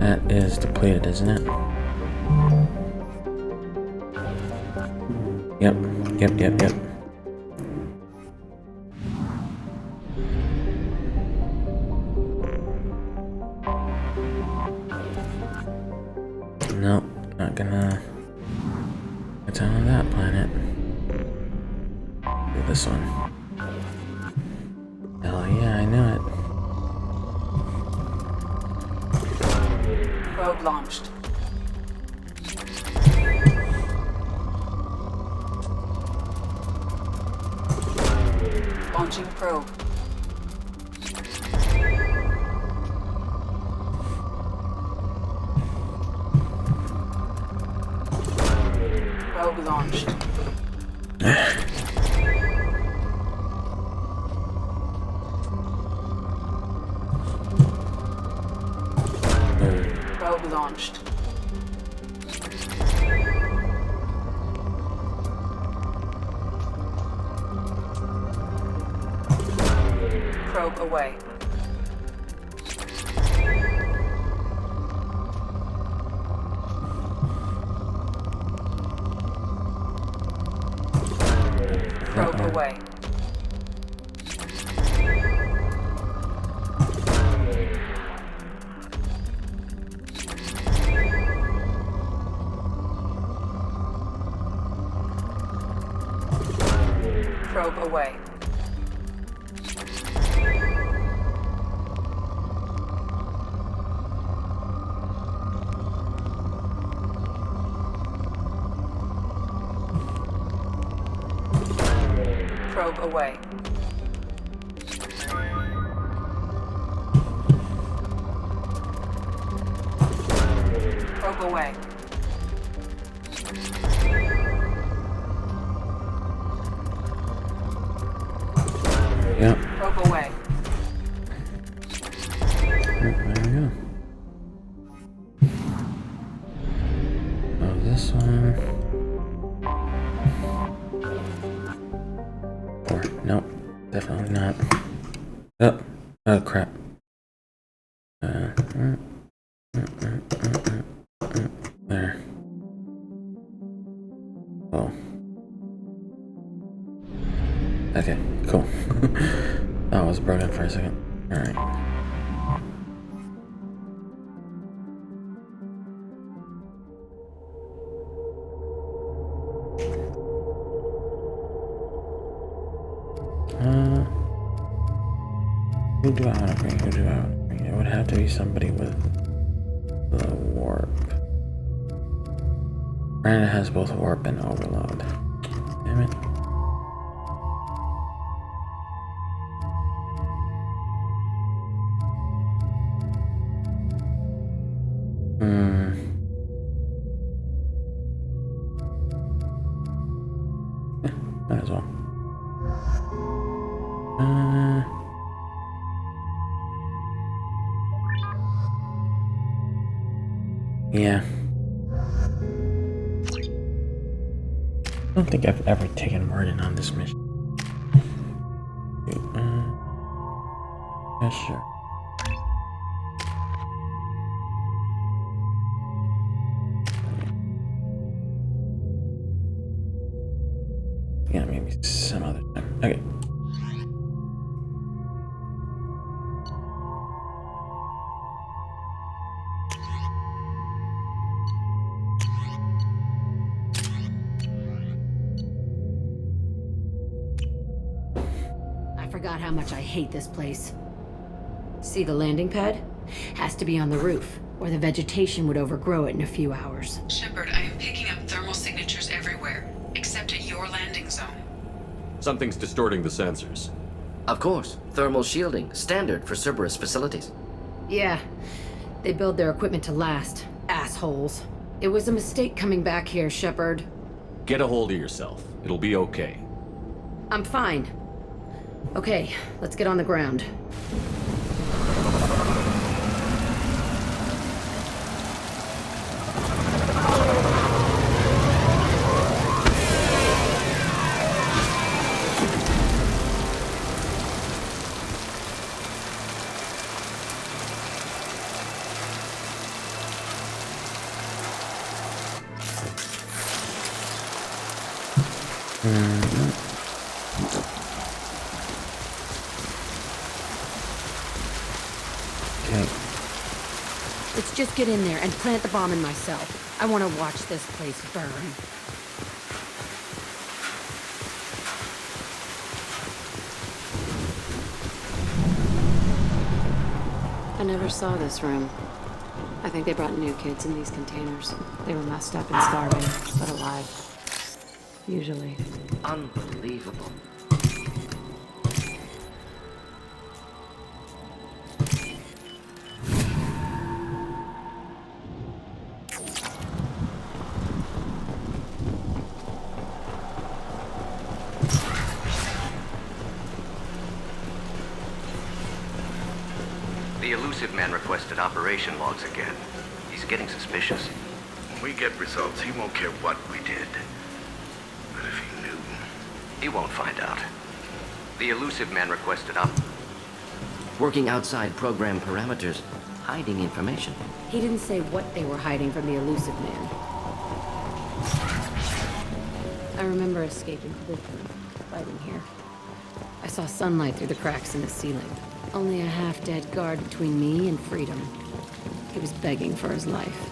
That is depleted, isn't it? Yep. Nope, not gonna get on that planet. Do this one. Hell yeah, I knew it. Probe launched. Launching probe. Probe launched. Probe launched. Probe away. Probe away. Probe away. Probe away. Probe away. Yep. Probe away. There we go. Oh, this one. Or, nope, definitely not. Oh crap. There. Oh. Okay, cool. That was broken for a second. Alright. Who do I want to bring? It would have to be somebody with the warp. Brandon has both warp and overload. Damn it. Might as well. Yeah. I don't think I've ever taken Martin on this mission. Yeah, sure. Yeah, maybe some other time. Okay. I forgot how much I hate this place. See the landing pad? Has to be on the roof, or the vegetation would overgrow it in a few hours. Shepard, I am picking up thermal signatures everywhere, except at your landing zone. Something's distorting the sensors. Of course. Thermal shielding, standard for Cerberus facilities. Yeah, they build their equipment to last. Assholes. It was a mistake coming back here, Shepard. Get a hold of yourself. It'll be okay. I'm fine. Okay, let's get on the ground. Okay. Let's just get in there and plant the bomb in myself. I want to watch this place burn. I never saw this room. I think they brought new kids in these containers. They were messed up and starving, but alive. Usually. Unbelievable. The elusive man requested operation logs again. He's getting suspicious. When we get results, he won't care what we did. But if he knew... He won't find out. The elusive man requested Working outside program parameters, hiding information. He didn't say what they were hiding from the elusive man. I remember escaping to this room, fighting here. I saw sunlight through the cracks in the ceiling. Only a half-dead guard between me and freedom. He was begging for his life.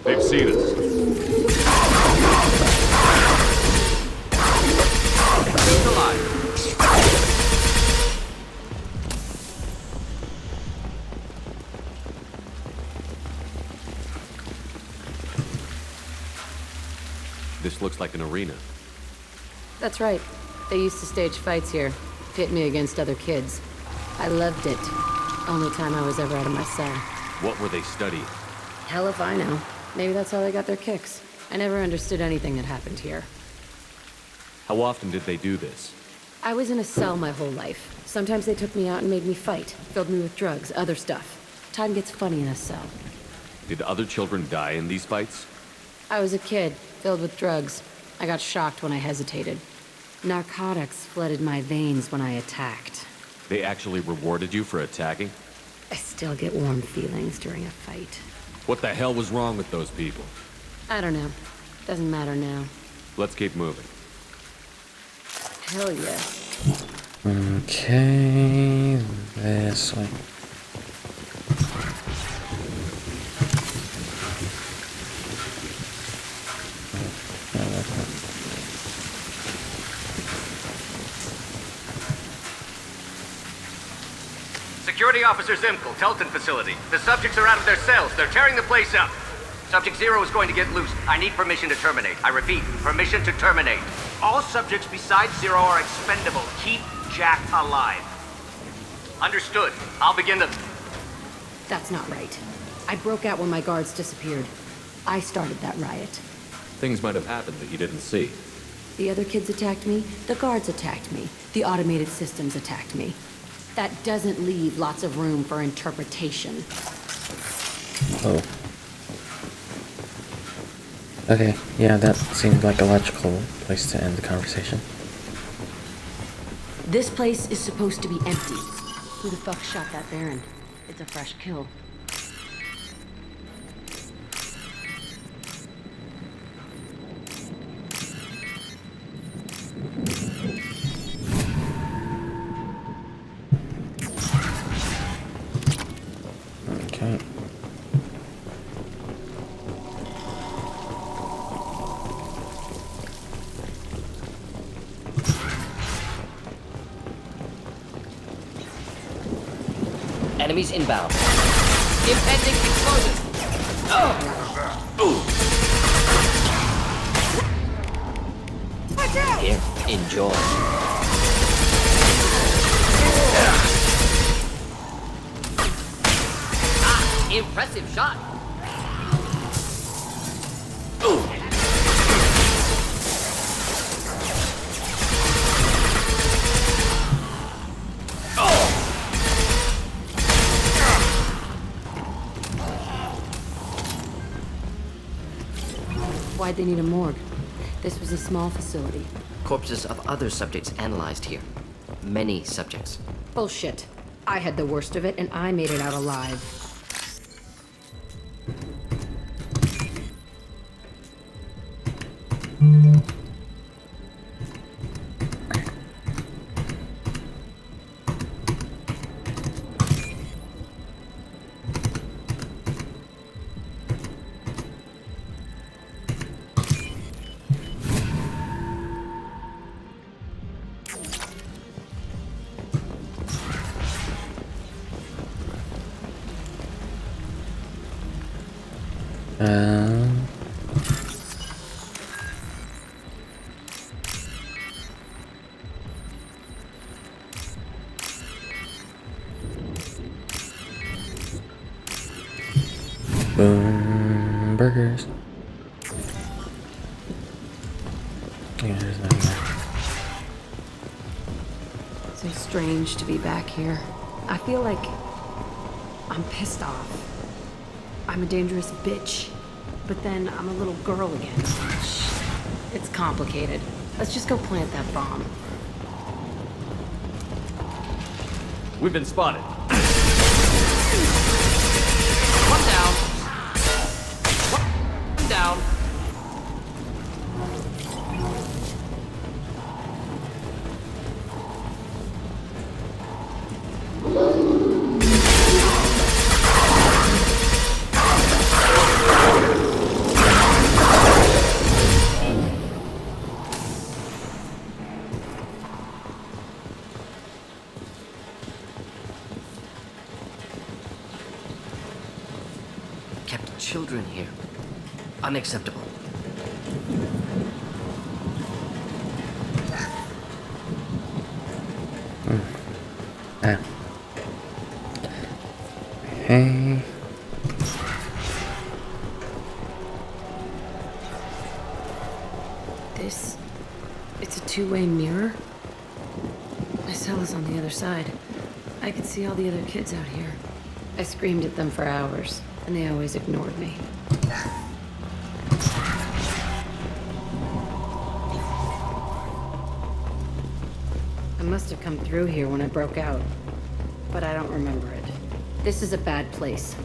They've seen us. He's alive. This looks like an arena. That's right. They used to stage fights here, pit me against other kids. I loved it. Only time I was ever out of my cell. What were they studying? Hell if I know. Maybe that's how they got their kicks. I never understood anything that happened here. How often did they do this? I was in a cell my whole life. Sometimes they took me out and made me fight, filled me with drugs, other stuff. Time gets funny in a cell. Did other children die in these fights? I was a kid, filled with drugs. I got shocked when I hesitated. Narcotics flooded my veins when I attacked. They actually rewarded you for attacking? I still get warm feelings during a fight. What the hell was wrong with those people? I don't know. Doesn't matter now. Let's keep moving. Hell yeah. Okay, this way. Security Officer Zimkel, Telton facility. The subjects are out of their cells. They're tearing the place up. Subject Zero is going to get loose. I need permission to terminate. I repeat, permission to terminate. All subjects besides Zero are expendable. Keep Jack alive. Understood. I'll begin the... That's not right. I broke out when my guards disappeared. I started that riot. Things might have happened that you didn't see. The other kids attacked me, the guards attacked me, the automated systems attacked me. That doesn't leave lots of room for interpretation. Oh. Okay, yeah, that seemed like a logical place to end the conversation. This place is supposed to be empty. Who the fuck shot that Baron? It's a fresh kill. Okay. Enemies inbound. Impending explosion. Watch out! Here, enjoy. Impressive shot. Why'd they need a morgue? This was a small facility. Corpses of other subjects analyzed here. Many subjects. Bullshit. I had the worst of it, and I made it out alive. Boom. Burgers. Yeah, there's nothing there. So strange to be back here. I feel like I'm pissed off. I'm a dangerous bitch, but then I'm a little girl again. It's complicated. Let's just go plant that bomb. We've been spotted. One down. One down. Kept children here. Unacceptable. Ah. Hey. It's a two-way mirror? My cell is on the other side. I could see all the other kids out here. I screamed at them for hours, and they always ignored me. I must have come through here when I broke out, but I don't remember it. This is a bad place.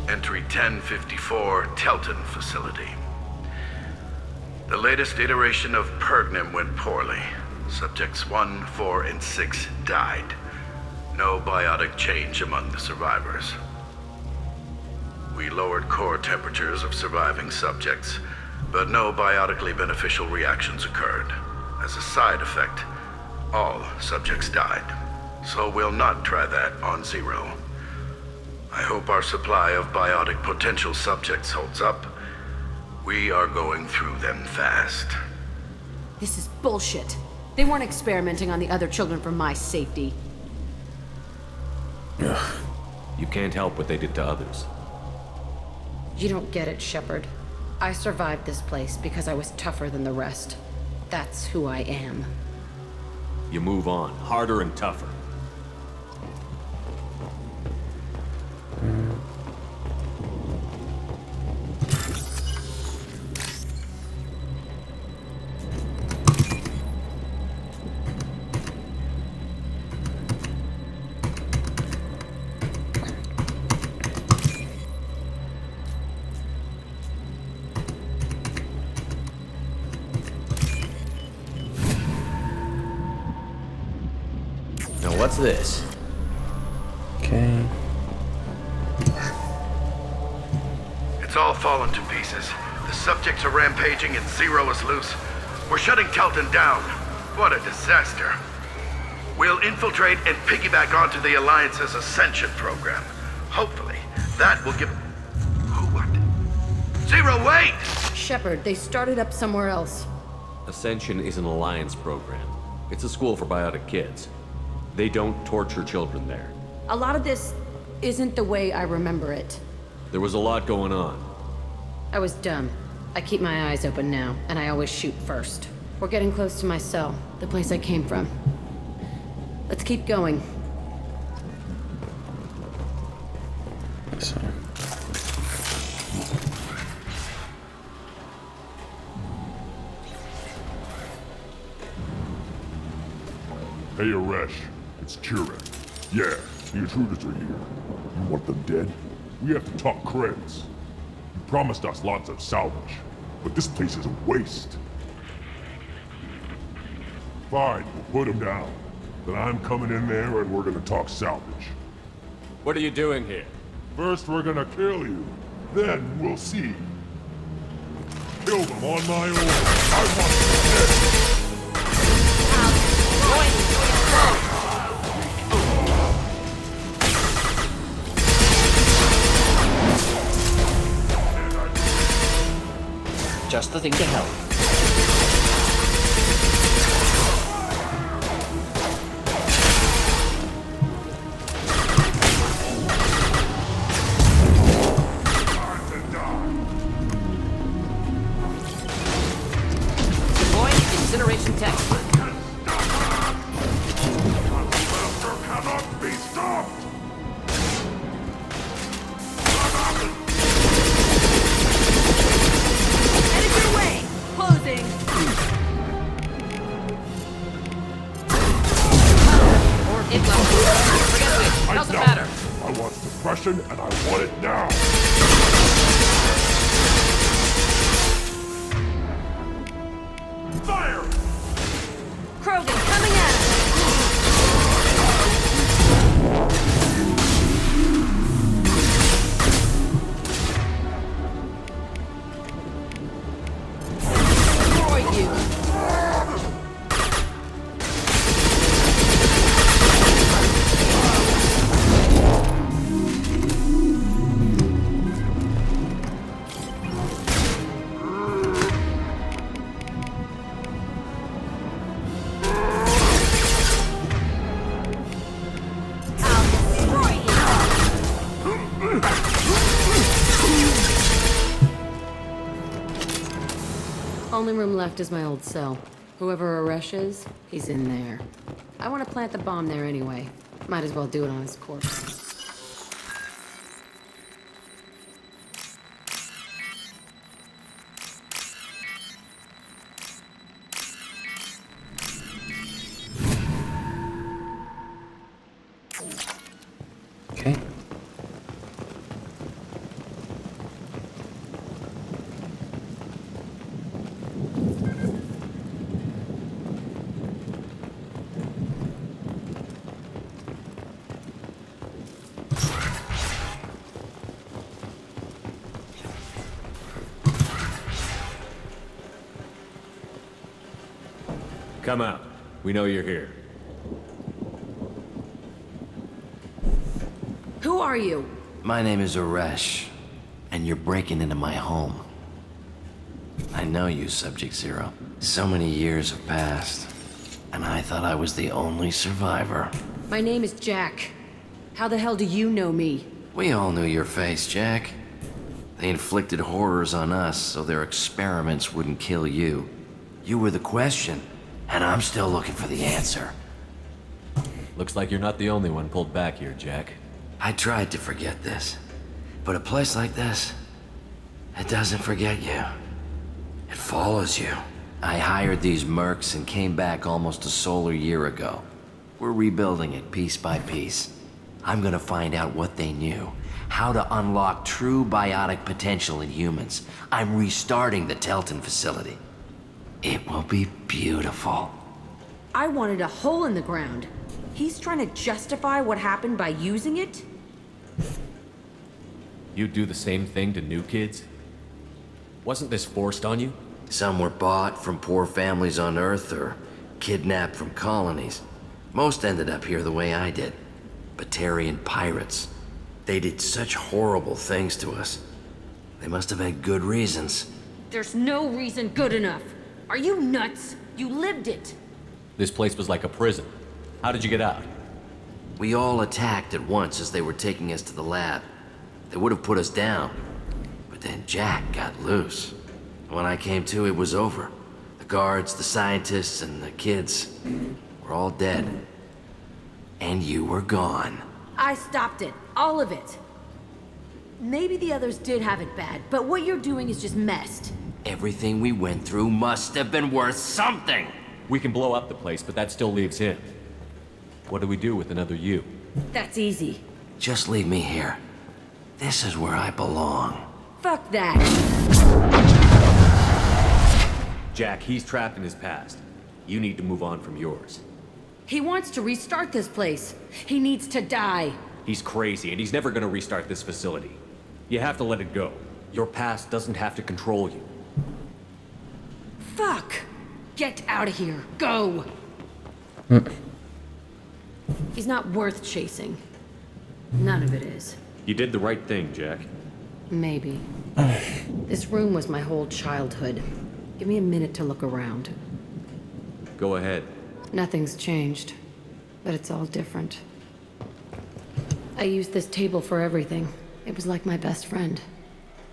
Entry 1054, Telton facility. The latest iteration of Pergnim went poorly. Subjects 1, 4, and 6 died. No biotic change among the survivors. We lowered core temperatures of surviving subjects, but no biotically beneficial reactions occurred. As a side effect, all subjects died. So we'll not try that on Zero. I hope our supply of biotic potential subjects holds up. We are going through them fast. This is bullshit. They weren't experimenting on the other children for my safety. You can't help what they did to others. You don't get it, Shepard. I survived this place because I was tougher than the rest. That's who I am. You move on, harder and tougher. Now what's this? Okay. It's all fallen to pieces. The subjects are rampaging and Zero is loose. We're shutting Telton down. What a disaster. We'll infiltrate and piggyback onto the Alliance's Ascension program. Hopefully, that will give... Who, what? Zero, wait! Shepard, they started up somewhere else. Ascension is an alliance program. It's a school for biotic kids. They don't torture children there. A lot of this isn't the way I remember it. There was a lot going on. I was dumb. I keep my eyes open now, and I always shoot first. We're getting close to my cell, the place I came from. Let's keep going. So, Hey, Aresh. It's Kira. Yeah, the intruders are here. You want them dead? We have to talk credits. You promised us lots of salvage, but this place is a waste. Fine, we'll put them down. Then I'm coming in there and we're gonna talk salvage. What are you doing here? First, we're gonna kill you. Then we'll see. Kill them on my own. I want them dead. Just the thing to help. Deploying incineration tech. Cannot be stopped! Doesn't matter. I want suppression, and I want it now. Fire! Krogan, coming at us! Destroy you! Only room left is my old cell. Whoever Aresh is, he's in there. I want to plant the bomb there anyway. Might as well do it on his corpse. okay. Come out. We know you're here. Who are you? My name is Aresh, and you're breaking into my home. I know you, Subject Zero. So many years have passed, and I thought I was the only survivor. My name is Jack. How the hell do you know me? We all knew your face, Jack. They inflicted horrors on us so their experiments wouldn't kill you. You were the question, and I'm still looking for the answer. Looks like you're not the only one pulled back here, Jack. I tried to forget this, but a place like this, it doesn't forget you. It follows you. I hired these mercs and came back almost a solar year ago. We're rebuilding it piece by piece. I'm gonna find out what they knew, how to unlock true biotic potential in humans. I'm restarting the Telton facility. It will be beautiful. I wanted a hole in the ground. He's trying to justify what happened by using it? You'd do the same thing to new kids? Wasn't this forced on you? Some were bought from poor families on Earth or kidnapped from colonies. Most ended up here the way I did. Batarian pirates. They did such horrible things to us. They must have had good reasons. There's no reason good enough. Are you nuts? You lived it! This place was like a prison. How did you get out? We all attacked at once as they were taking us to the lab. They would have put us down. But then Jack got loose. When I came to, it was over. The guards, the scientists, and the kids were all dead. And you were gone. I stopped it. All of it. Maybe the others did have it bad, but what you're doing is just messed. Everything we went through must have been worth something! We can blow up the place, but that still leaves him. What do we do with another you? That's easy. Just leave me here. This is where I belong. Fuck that. Jack, he's trapped in his past. You need to move on from yours. He wants to restart this place. He needs to die. He's crazy, and he's never gonna restart this facility. You have to let it go. Your past doesn't have to control you. Fuck! Get out of here. Go! He's not worth chasing. None of it is. You did the right thing, Jack. Maybe. This room was my whole childhood. Give me a minute to look around. Go ahead. Nothing's changed, but it's all different. I used this table for everything. It was like my best friend.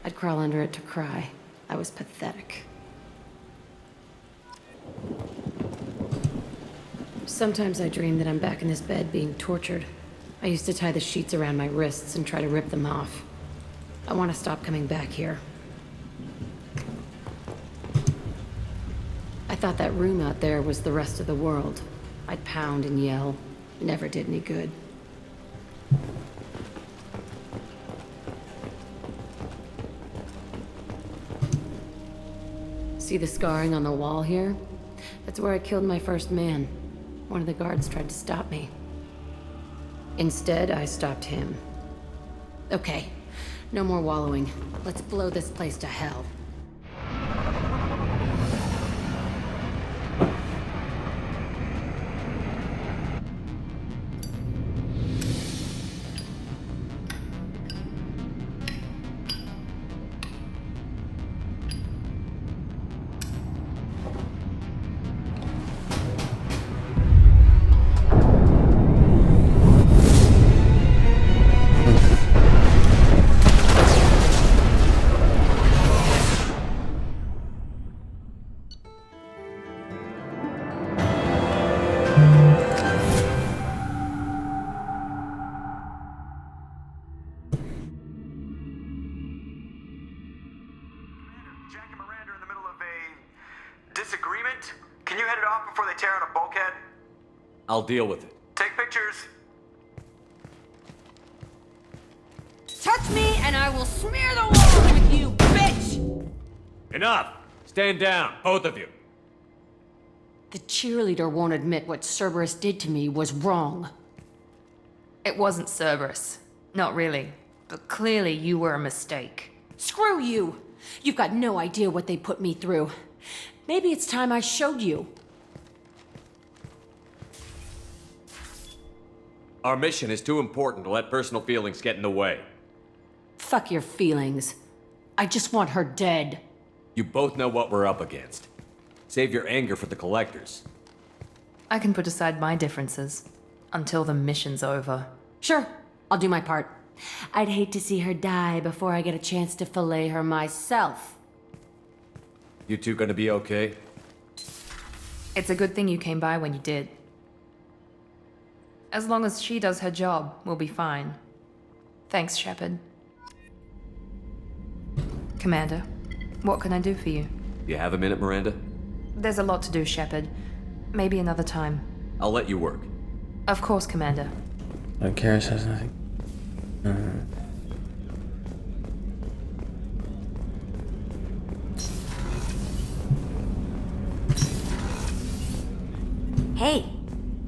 I'd crawl under it to cry. I was pathetic. Sometimes I dream that I'm back in this bed being tortured. I used to tie the sheets around my wrists and try to rip them off. I want to stop coming back here. I thought that room out there was the rest of the world. I'd pound and yell. Never did any good. See the scarring on the wall here? That's where I killed my first man. One of the guards tried to stop me. Instead, I stopped him. Okay, no more wallowing. Let's blow this place to hell. Jack and Miranda are in the middle of a disagreement. Can you head it off before they tear out a bulkhead? I'll deal with it. Take pictures. Touch me and I will smear the walls with you, bitch! Enough! Stand down, both of you. The cheerleader won't admit what Cerberus did to me was wrong. It wasn't Cerberus. Not really. But clearly you were a mistake. Screw you! You've got no idea what they put me through. Maybe it's time I showed you. Our mission is too important to let personal feelings get in the way. Fuck your feelings. I just want her dead. You both know what we're up against. Save your anger for the collectors. I can put aside my differences until the mission's over. Sure, I'll do my part. I'd hate to see her die before I get a chance to fillet her myself. You two gonna be okay? It's a good thing you came by when you did. As long as she does her job, we'll be fine. Thanks, Shepard. Commander, what can I do for you? You have a minute, Miranda? There's a lot to do, Shepard. Maybe another time. I'll let you work. Of course, Commander. Kara says nothing. Hey,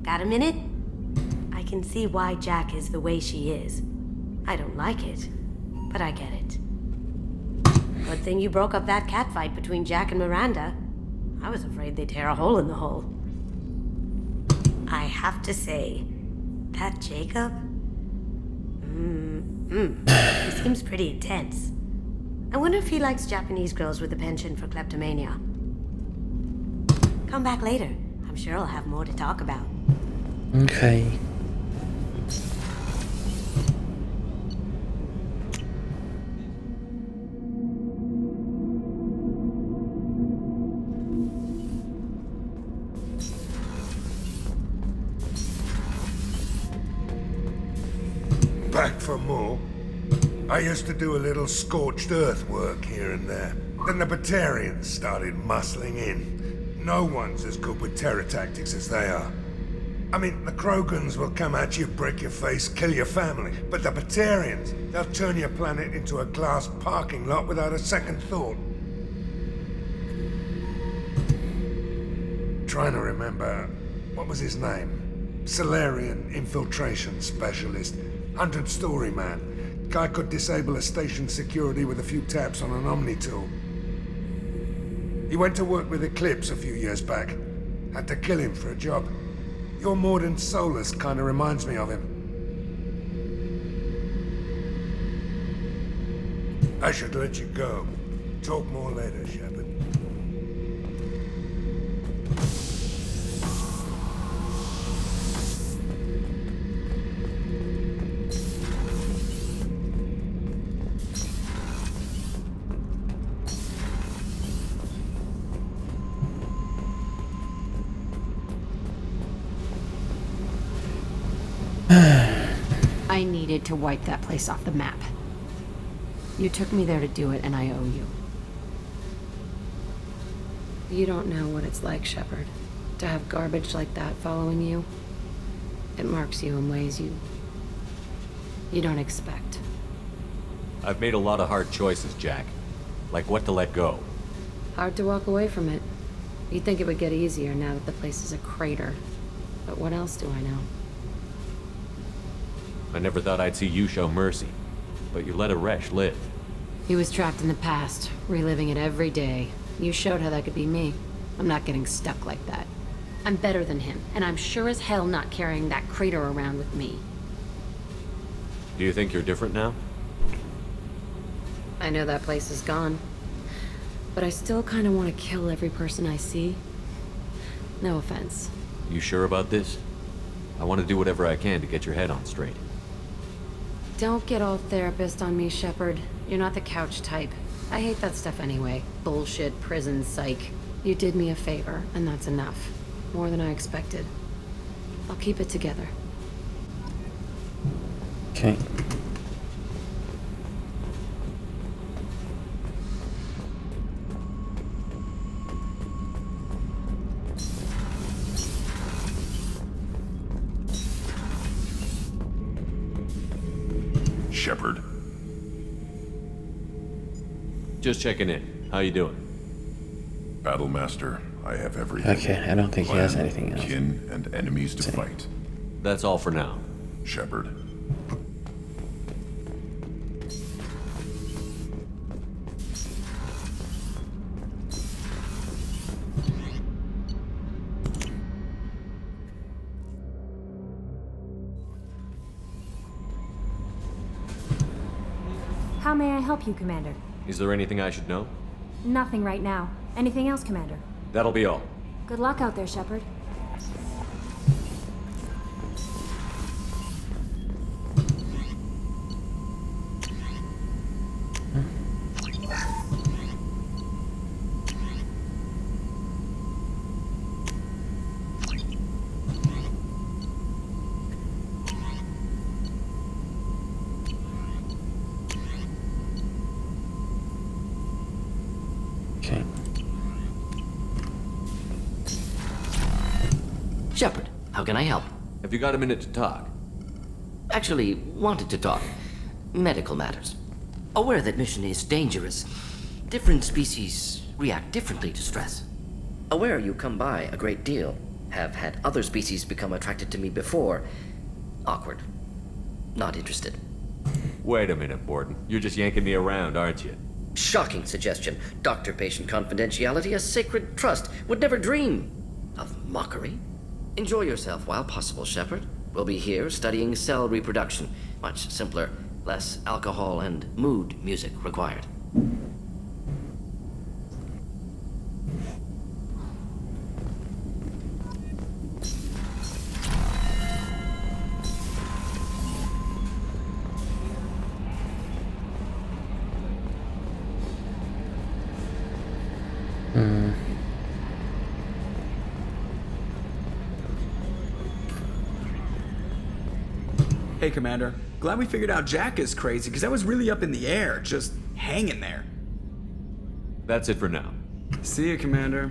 got a minute? I can see why Jack is the way she is. I don't like it, but I get it. Good thing you broke up that catfight between Jack and Miranda. I was afraid they'd tear a hole in the hull. I have to say, that Jacob? He seems pretty intense. I wonder if he likes Japanese girls with a penchant for kleptomania. Come back later. I'm sure I'll have more to talk about. Okay. Back for more? I used to do a little scorched earth work here and there. Then the Batarians started muscling in. No one's as good with terror tactics as they are. I mean, the Krogans will come at you, break your face, kill your family. But the Batarians, they'll turn your planet into a glass parking lot without a second thought. Trying to remember, what was his name? Solarian infiltration specialist. 100-story man. Guy could disable a station security with a few taps on an Omni tool. He went to work with Eclipse a few years back. Had to kill him for a job. Your Mordin Solus kinda reminds me of him. I should let you go. Talk more later, Shepard. I needed to wipe that place off the map. You took me there to do it, and I owe you. You don't know what it's like, Shepard, to have garbage like that following you. It marks you in ways you don't expect. I've made a lot of hard choices, Jack. Like what to let go. Hard to walk away from it. You'd think it would get easier now that the place is a crater. But what else do I know? I never thought I'd see you show mercy, but you let Aresh live. He was trapped in the past, reliving it every day. You showed how that could be me. I'm not getting stuck like that. I'm better than him, and I'm sure as hell not carrying that crater around with me. Do you think you're different now? I know that place is gone, but I still kind of want to kill every person I see. No offense. You sure about this? I want to do whatever I can to get your head on straight. Don't get all therapist on me, Shepard. You're not the couch type. I hate that stuff anyway. Bullshit, prison, psych. You did me a favor, and that's enough. More than I expected. I'll keep it together. Okay. Shepard. Just checking in. How you doing? Battlemaster, I have everything. Okay, I don't think he has Plan, anything else. Kin and enemies to Same. fight. That's all for now. Shepard. How may I help you, Commander? Is there anything I should know? Nothing right now. Anything else, Commander? That'll be all. Good luck out there, Shepard. Okay. Shepard, how can I help? Have you got a minute to talk? Actually, wanted to talk. Medical matters. Aware that mission is dangerous. Different species react differently to stress. Aware you come by a great deal. Have had other species become attracted to me before. Awkward. Not interested. Wait a minute, Borden. You're just yanking me around, aren't you? Shocking suggestion. Doctor-patient confidentiality, a sacred trust. Would never dream of mockery. Enjoy yourself while possible, Shepard. We'll be here studying cell reproduction. Much simpler, less alcohol and mood music required. Hey, Commander. Glad we figured out Jack is crazy, because I was really up in the air, just hanging there. That's it for now. See you, Commander.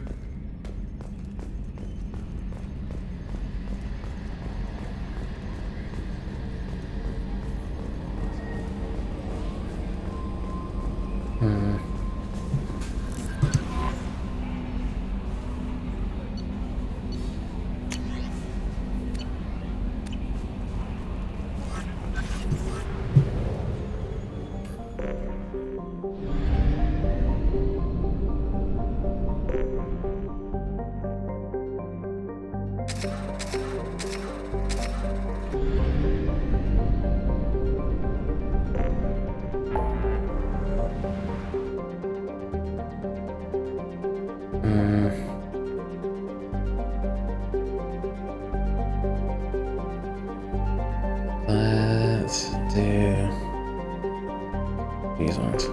Let's do these ones.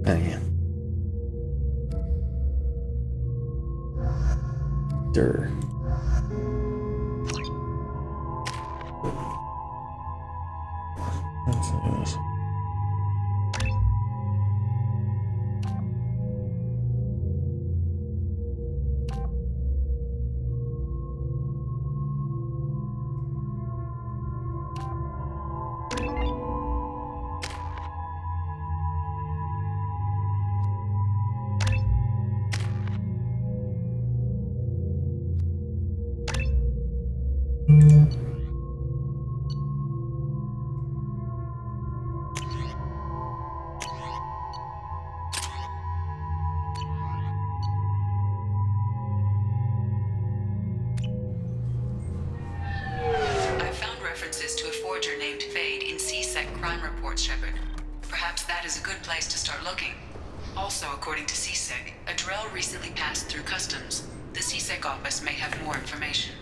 Oh yeah. Durr. That's nice. I found references to a forger named Fade in CSEC crime reports, Shepard. Perhaps that is a good place to start looking. Also, according to CSEC, a Drell recently passed through customs. The CSEC office may have more information.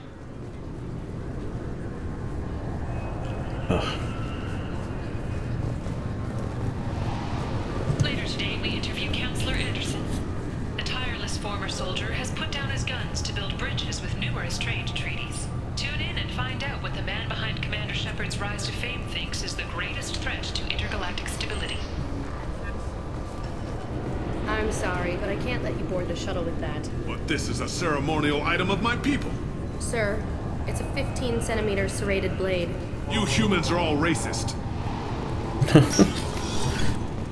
Later today, we interview Counselor Anderson. A tireless former soldier has put down his guns to build bridges with numerous trained treaties. Tune in and find out what the man behind Commander Shepard's rise to fame thinks is the greatest threat to intergalactic stability. I'm sorry, but I can't let you board the shuttle with that. But this is a ceremonial item of my people. Sir, it's a 15-centimeter serrated blade. You humans are all racist.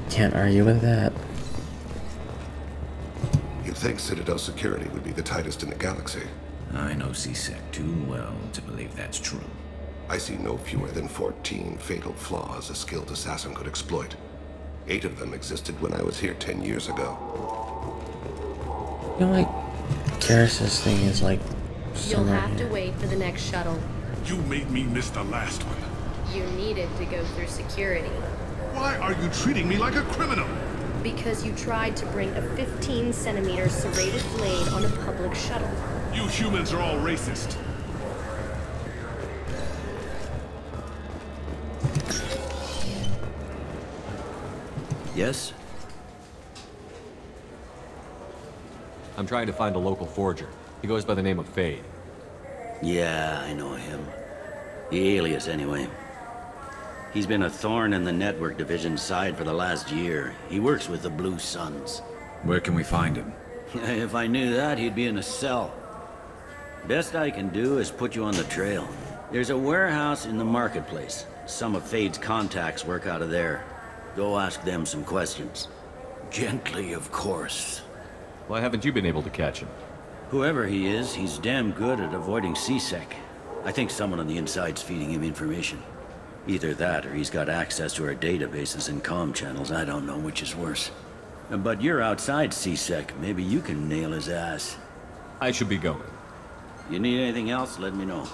Can't argue with that. You'd think Citadel security would be the tightest in the galaxy. I know CSEC too well to believe that's true. I see no fewer than 14 fatal flaws a skilled assassin could exploit. 8 of them existed when I was here 10 years ago. I feel like Garrus's thing is like You'll somewhere have to here. wait for the next shuttle. You made me miss the last one. You needed to go through security. Why are you treating me like a criminal? Because you tried to bring a 15-centimeter serrated blade on a public shuttle. You humans are all racist. Yes? I'm trying to find a local forger. He goes by the name of Fade. Yeah, I know him. The alias, anyway. He's been a thorn in the network division's side for the last year. He works with the Blue Suns. Where can we find him? If I knew that, he'd be in a cell. Best I can do is put you on the trail. There's a warehouse in the marketplace. Some of Fade's contacts work out of there. Go ask them some questions. Gently, of course. Why haven't you been able to catch him? Whoever he is, he's damn good at avoiding CSEC. I think someone on the inside's feeding him information. Either that, or he's got access to our databases and comm channels. I don't know which is worse. But you're outside CSEC. Maybe you can nail his ass. I should be going. You need anything else, let me know.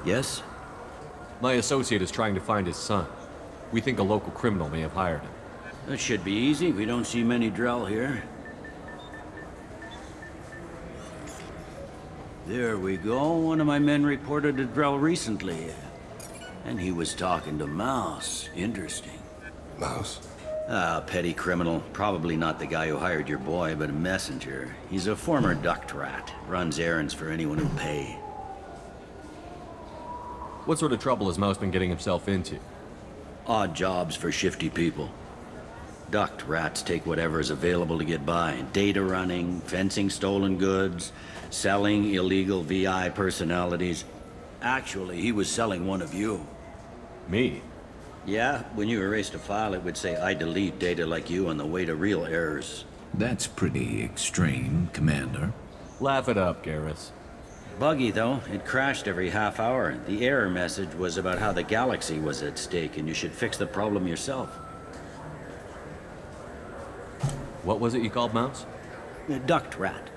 Yes? My associate is trying to find his son. We think a local criminal may have hired him. That should be easy. We don't see many Drell here. There we go. One of my men reported to Drell recently. And he was talking to Mouse. Interesting. Mouse? Ah, petty criminal. Probably not the guy who hired your boy, but a messenger. He's a former duct rat. Runs errands for anyone who'll pay. What sort of trouble has Mouse been getting himself into? Odd jobs for shifty people. Duct rats take whatever is available to get by. Data running, fencing stolen goods, selling illegal VI personalities. Actually, he was selling one of you. Me? Yeah, when you erased a file, it would say, I delete data like you on the way to real errors. That's pretty extreme, Commander. Laugh it up, Garrus. Buggy, though. It crashed every half hour. The error message was about how the galaxy was at stake, and you should fix the problem yourself. What was it you called Mouse? A duct rat.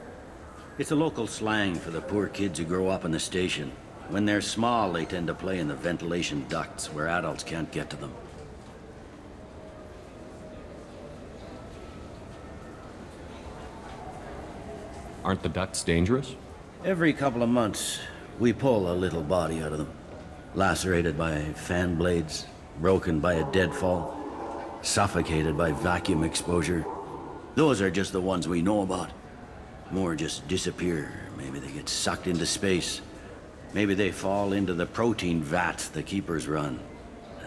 It's a local slang for the poor kids who grow up in the station. When they're small, they tend to play in the ventilation ducts where adults can't get to them. Aren't the ducts dangerous? Every couple of months, we pull a little body out of them. Lacerated by fan blades, broken by a deadfall, suffocated by vacuum exposure. Those are just the ones we know about. More just disappear. Maybe they get sucked into space. Maybe they fall into the protein vats the Keepers run.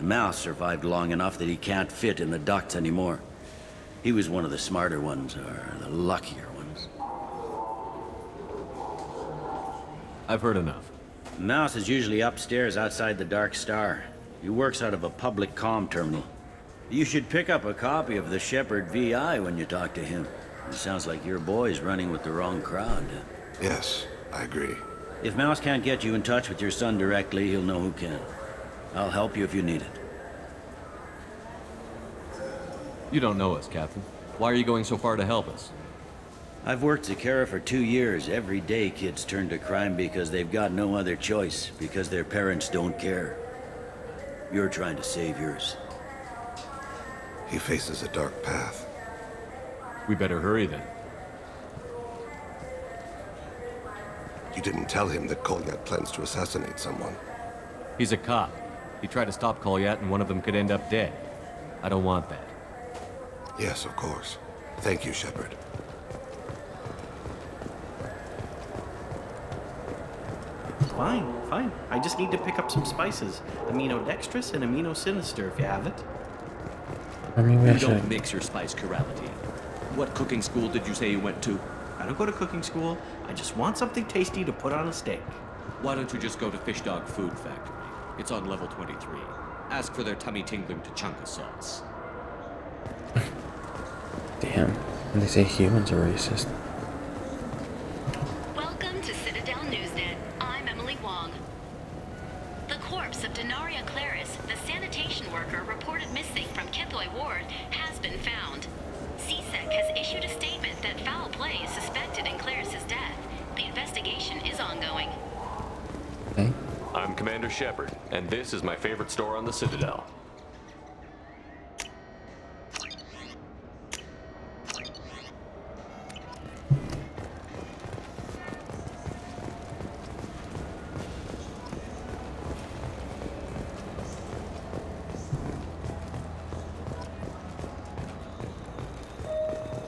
Mouse survived long enough that he can't fit in the ducts anymore. He was one of the smarter ones, or the luckier ones. I've heard enough. Mouse is usually upstairs outside the Dark Star. He works out of a public comm terminal. You should pick up a copy of the Shepard VI when you talk to him. It sounds like your boy's running with the wrong crowd. Yes, I agree. If Mouse can't get you in touch with your son directly, he'll know who can. I'll help you if you need it. You don't know us, Captain. Why are you going so far to help us? I've worked Zakera for 2 years. Every day kids turn to crime because they've got no other choice, because their parents don't care. You're trying to save yours. He faces a dark path. We better hurry then. You didn't tell him that Kolyat plans to assassinate someone. He's a cop. He tried to stop Kolyat and one of them could end up dead. I don't want that. Yes, of course. Thank you, Shepard. Fine, fine. I just need to pick up some spices. Aminodextrous and aminosinister, if you have it. I mean, You don't mix your spice chirality. What cooking school did you say you went to? I don't go to cooking school. I just want something tasty to put on a steak. Why don't you just go to Fish Dog Food Factory? It's on level 23. Ask for their tummy-tingling Tachanka sauce. Damn. They say humans are racist. Welcome to Citadel Newsnet. I'm Emily Wong. The corpse of Denaria Claris, the sanitation worker reported missing from Kithoy Ward, has been found. CSEC has issued a statement that foul play is suspected in Claris's death. The investigation is ongoing. Okay. I'm Commander Shepard, and this is my favorite store on the Citadel.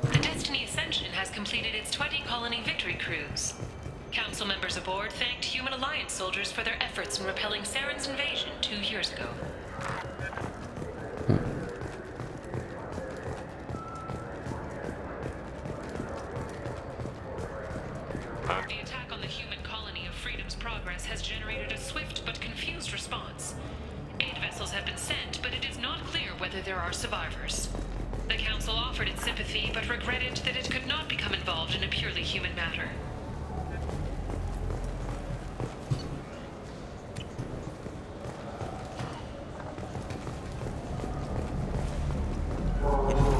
The Destiny Ascension has completed its 20-colony victory cruise. Council members aboard thanked Human Alliance soldiers for their efforts in repelling Saren's invasion 2 years ago. event, but it is not clear whether there are survivors. The Council offered its sympathy, but regretted that it could not become involved in a purely human matter.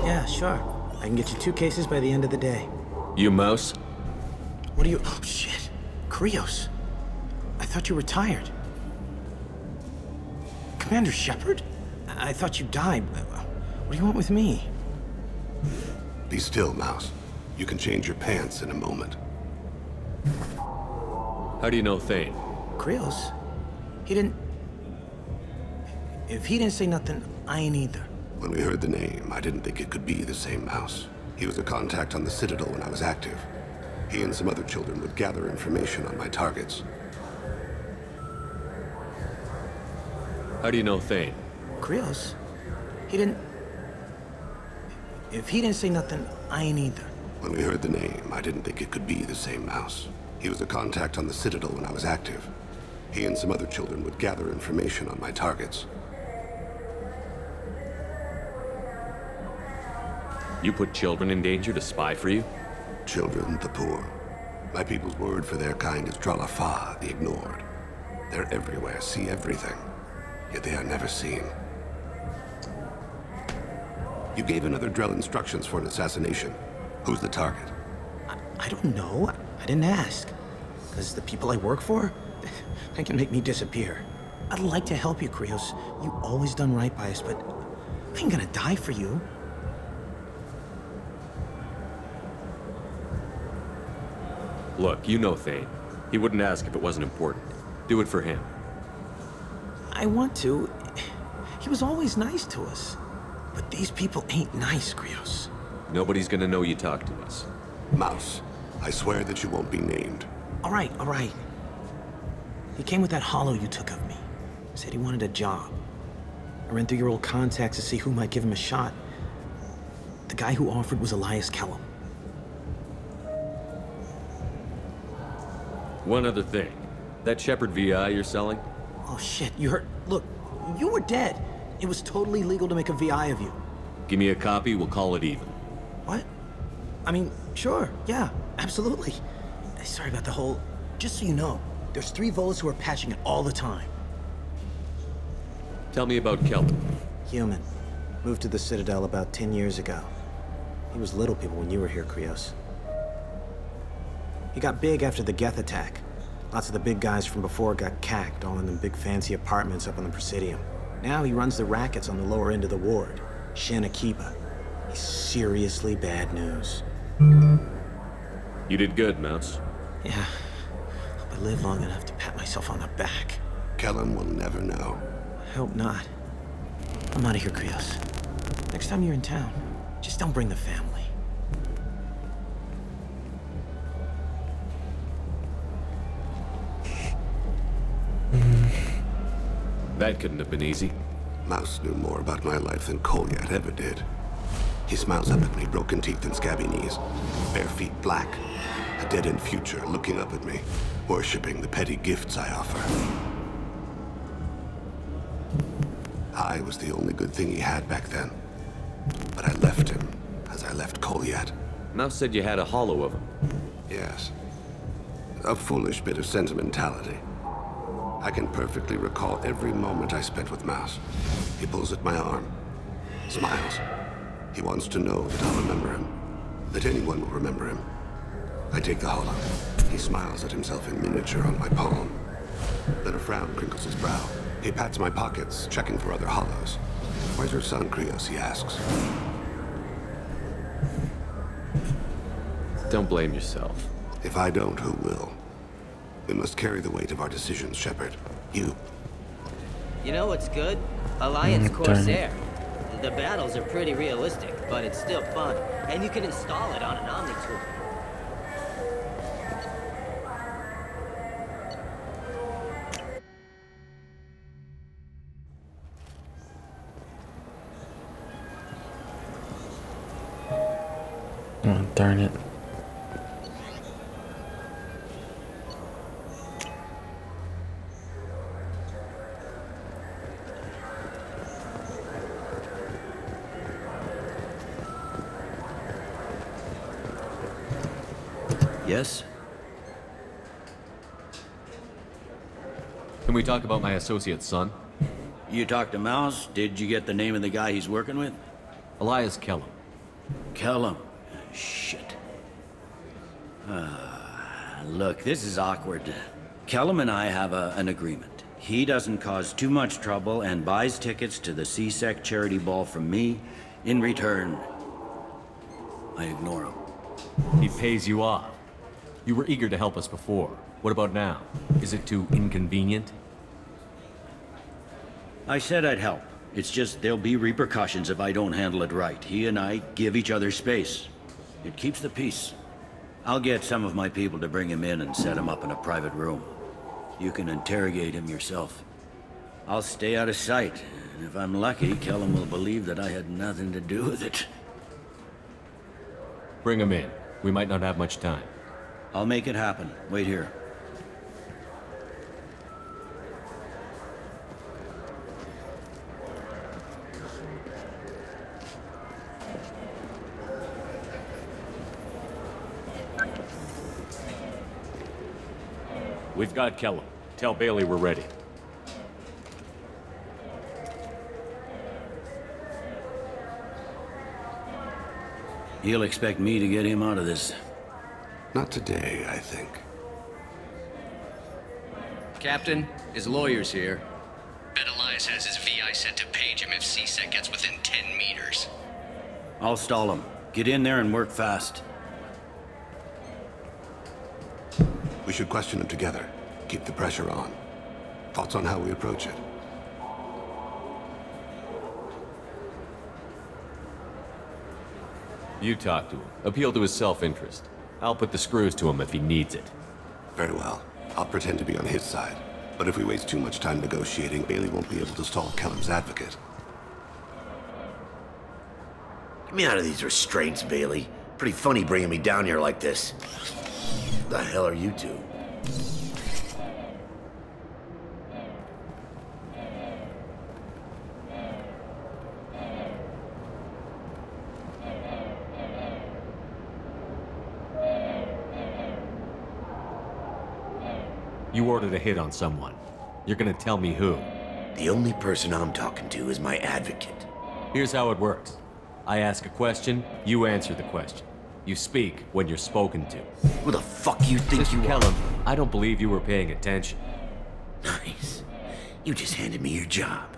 Yeah, sure. I can get you 2 cases by the end of the day. You Mouse? What are you... Oh, shit. Krios. I thought you retired. Commander Shepard? I thought you died. What do you want with me? Be still, Mouse. You can change your pants in a moment. How do you know Thane? Krios? He didn't... If he didn't say nothing, I ain't either. When we heard the name, I didn't think it could be the same Mouse. He was a contact on the Citadel when I was active. He and some other children would gather information on my targets. How do you know Thane? Krios? He didn't... If he didn't say nothing, I ain't either. When we heard the name, I didn't think it could be the same Mouse. He was a contact on the Citadel when I was active. He and some other children would gather information on my targets. You put children in danger to spy for you? Children, the poor. My people's word for their kind is Dralafa, the ignored. They're everywhere, see everything. Yet they are never seen. You gave another Drell instructions for an assassination. Who's the target? I don't know. I didn't ask. Because the people I work for, they can make me disappear. I'd like to help you, Krios. You always done right by us, but I ain't gonna die for you. Look, you know Thane. He wouldn't ask if it wasn't important. Do it for him. I want to. He was always nice to us. But these people ain't nice, Krios. Nobody's gonna know you talk to us. Mouse, I swear that you won't be named. All right. He came with that hollow you took of me. Said he wanted a job. I ran through your old contacts to see who might give him a shot. The guy who offered was Elias Kellum. One other thing. That Shepard VI you're selling? Oh shit, you heard... Look, you were dead. It was totally legal to make a VI of you. Give me a copy, we'll call it even. What? I mean, sure, yeah, absolutely. Sorry about the whole... Just so you know, there's 3 Volas who are patching it all the time. Tell me about Kelvin. Human. Moved to the Citadel about 10 years ago. He was little people when you were here, Krios. He got big after the Geth attack. Lots of the big guys from before got cacked, all in them big fancy apartments up on the Presidium. Now he runs the rackets on the lower end of the ward, Shin Akiba. He's seriously bad news. You did good, Mouse. Yeah. Hope I live long enough to pat myself on the back. Kellum will never know. I hope not. I'm out of here, Krios. Next time you're in town, just don't bring the family. That couldn't have been easy. Mouse knew more about my life than Kolyat ever did. He smiles up at me, broken teeth and scabby knees. Bare feet black. A dead-end future looking up at me, worshipping the petty gifts I offer. I was the only good thing he had back then. But I left him, as I left Kolyat. Mouse said you had a hollow of him. Yes. A foolish bit of sentimentality. I can perfectly recall every moment I spent with Mouse. He pulls at my arm, smiles. He wants to know that I'll remember him, that anyone will remember him. I take the hollow. He smiles at himself in miniature on my palm. Then a frown crinkles his brow. He pats my pockets, checking for other hollows. Where's your son, Krios, he asks. Don't blame yourself. If I don't, who will? We must carry the weight of our decisions, Shepard. You. You know what's good? Alliance Corsair. The battles are pretty realistic, but it's still fun. And you can install it on an Omni tool. Oh, darn it. Yes? Can we talk about my associate's son? You talked to Mouse? Did you get the name of the guy he's working with? Elias Kellum. Kellum. Shit. Look, this is awkward. Kellum and I have an agreement. He doesn't cause too much trouble and buys tickets to the C-Sec charity ball from me. In return, I ignore him. He pays you off. You were eager to help us before. What about now? Is it too inconvenient? I said I'd help. It's just there'll be repercussions if I don't handle it right. He and I give each other space. It keeps the peace. I'll get some of my people to bring him in and set him up in a private room. You can interrogate him yourself. I'll stay out of sight, and if I'm lucky, Kellum will believe that I had nothing to do with it. Bring him in. We might not have much time. I'll make it happen. Wait here. We've got Kellum. Tell Bailey we're ready. He'll expect me to get him out of this. Not today, I think. Captain, his lawyer's here. Bet Elias has his VI set to page him if C-Sec gets within 10 meters. I'll stall him. Get in there and work fast. We should question him together. Keep the pressure on. Thoughts on how we approach it? You talk to him. Appeal to his self-interest. I'll put the screws to him if he needs it. Very well. I'll pretend to be on his side. But if we waste too much time negotiating, Bailey won't be able to stall Kellum's advocate. Get me out of these restraints, Bailey. Pretty funny bringing me down here like this. What the hell are you two? You ordered a hit on someone. You're gonna tell me who. The only person I'm talking to is my advocate. Here's how it works. I ask a question, you answer the question. You speak when you're spoken to. Who the fuck you think Mr. you Kellum, are? I don't believe you were paying attention. Nice. You just handed me your job.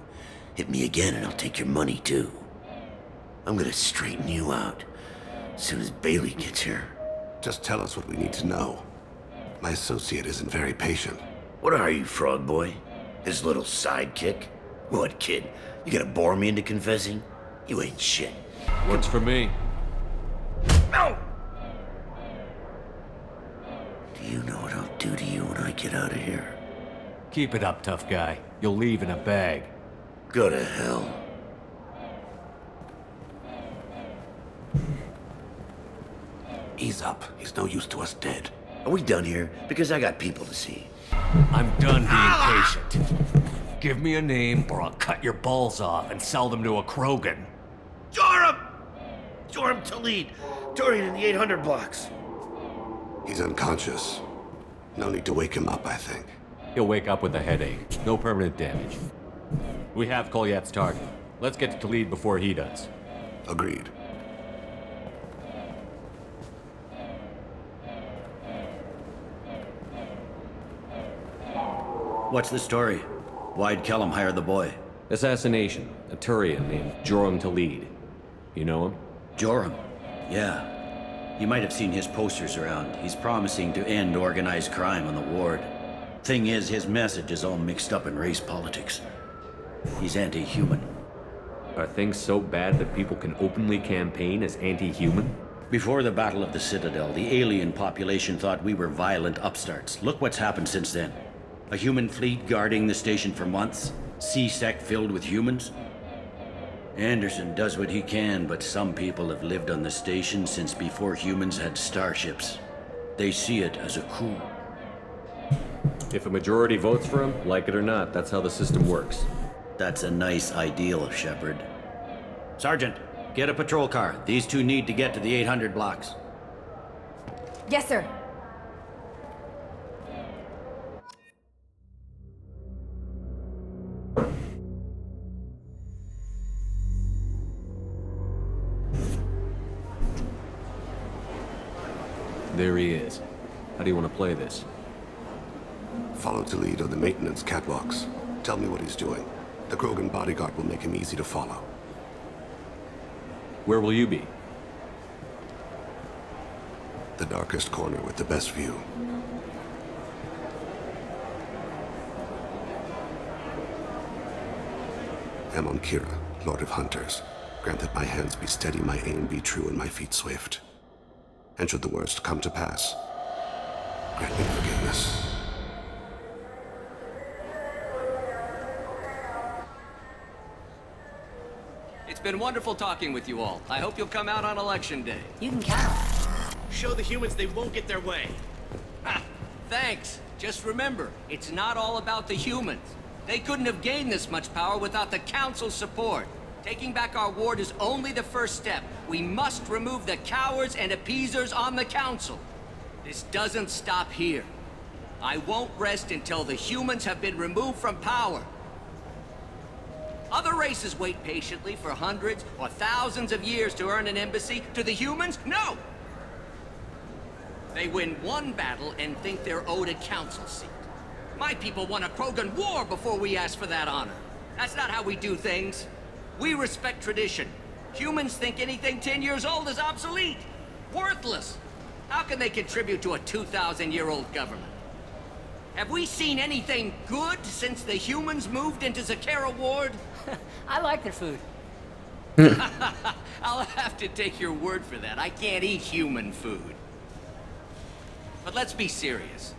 Hit me again and I'll take your money too. I'm gonna straighten you out as soon as Bailey gets here. Just tell us what we need to know. My associate isn't very patient. What are you, Frog Boy? His little sidekick? What, kid? You gonna bore me into confessing? You ain't shit. Works for me. No! Do you know what I'll do to you when I get out of here? Keep it up, tough guy. You'll leave in a bag. Go to hell. Ease up. He's no use to us dead. Are we done here? Because I got people to see. I'm done being patient. Give me a name or I'll cut your balls off and sell them to a Krogan. Joram! Joram Talid, Dorian in the 800 blocks. He's unconscious. No need to wake him up, I think. He'll wake up with a headache. No permanent damage. We have Kolyat's target. Let's get to Talid before he does. Agreed. What's the story? Why'd Kellum hire the boy? Assassination. A Turian named Joram Talid. You know him? Joram? Yeah. You might have seen his posters around. He's promising to end organized crime on the ward. Thing is, his message is all mixed up in race politics. He's anti-human. Are things so bad that people can openly campaign as anti-human? Before the Battle of the Citadel, the alien population thought we were violent upstarts. Look what's happened since then. A human fleet guarding the station for months. C-Sec filled with humans. Anderson does what he can, but some people have lived on the station since before humans had starships. They see it as a coup. If a majority votes for him, like it or not, that's how the system works. That's a nice ideal, Shepard. Sergeant, get a patrol car. These two need to get to the 800 blocks. Yes, sir. There he is. How do you want to play this? Follow the lead on the maintenance catwalks. Tell me what he's doing. The Krogan bodyguard will make him easy to follow. Where will you be? The darkest corner with the best view. Amon Kira, Lord of Hunters. Grant that my hands be steady, my aim be true, and my feet swift. And should the worst come to pass, grant me forgiveness. It's been wonderful talking with you all. I hope you'll come out on Election Day. You can count on it. Show the humans they won't get their way. Ha! Thanks. Just remember, it's not all about the humans. They couldn't have gained this much power without the Council's support. Taking back our ward is only the first step. We must remove the cowards and appeasers on the Council. This doesn't stop here. I won't rest until the humans have been removed from power. Other races wait patiently for hundreds or thousands of years to earn an embassy. To the humans, no! They win one battle and think they're owed a council seat. My people won a Krogan war before we asked for that honor. That's not how we do things. We respect tradition. Humans think anything 10 years old is obsolete. Worthless. How can they contribute to a 2,000-year-old government? Have we seen anything good since the humans moved into Zakera Ward? I like their food. I'll have to take your word for that. I can't eat human food. But let's be serious.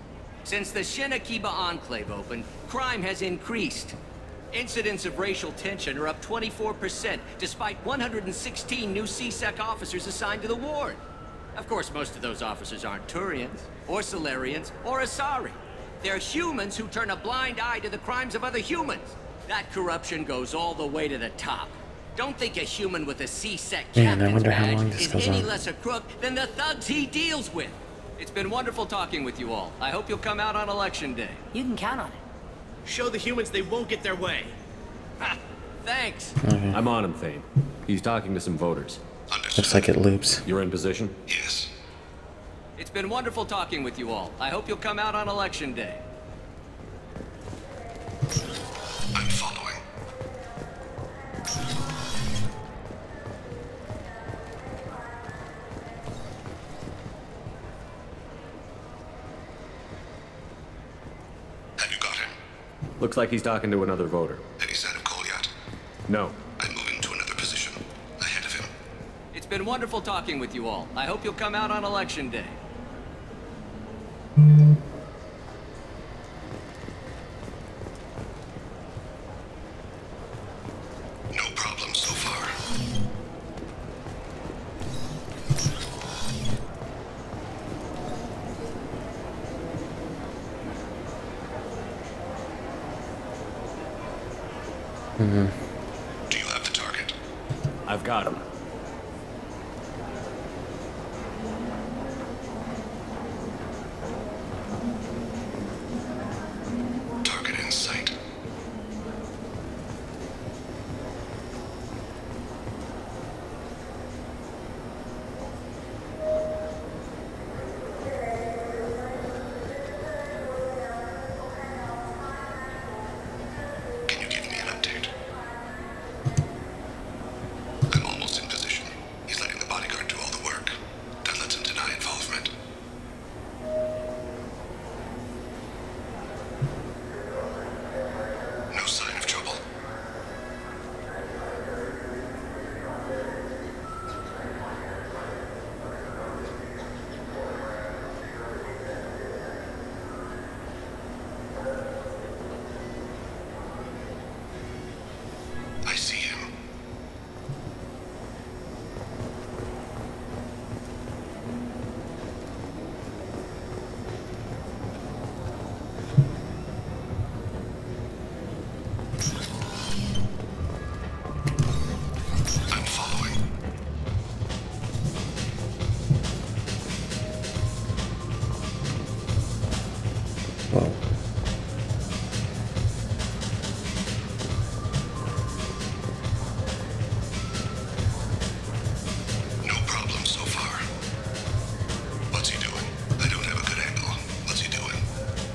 Since the Shin Akiba Enclave opened, crime has increased. Incidents of racial tension are up 24%, despite 116 new CSEC officers assigned to the ward. Of course, most of those officers aren't Turians, or Solarians, or Asari. They're humans who turn a blind eye to the crimes of other humans. That corruption goes all the way to the top. Don't think a human with a CSEC Man, I captain's wonder how long badge this is goes any on. less a crook than the thugs he deals with. It's been wonderful talking with you all. I hope you'll come out on Election Day. You can count on it. Show the humans they won't get their way. Ha! Thanks. Okay. I'm on him, Thane. He's talking to some voters. Looks like it loops. You're in position? Yes. It's been wonderful talking with you all. I hope you'll come out on Election Day. I'm following. Have you got him? Looks like he's talking to another voter. Any sign of Kolyat? No. I'm moving to another position. Ahead of him. It's been wonderful talking with you all. I hope you'll come out on Election Day. No problem so far. Do you have the target? I've got him. Target in sight. Can you give me an update? I'm almost in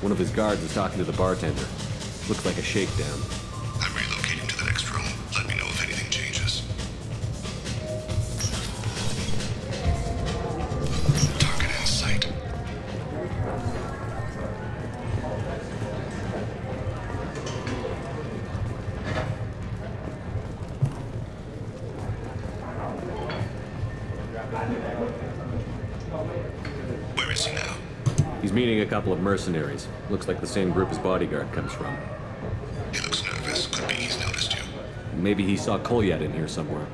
One of his guards is talking to the bartender. Looks like a shakedown. I'm relocating to the next room. Let me know if anything changes. Target in sight. Where is he now? He's meeting a couple of mercenaries. Looks like the same group his bodyguard comes from. He looks nervous. Could be he's noticed you. Maybe he saw Kolyat in here somewhere.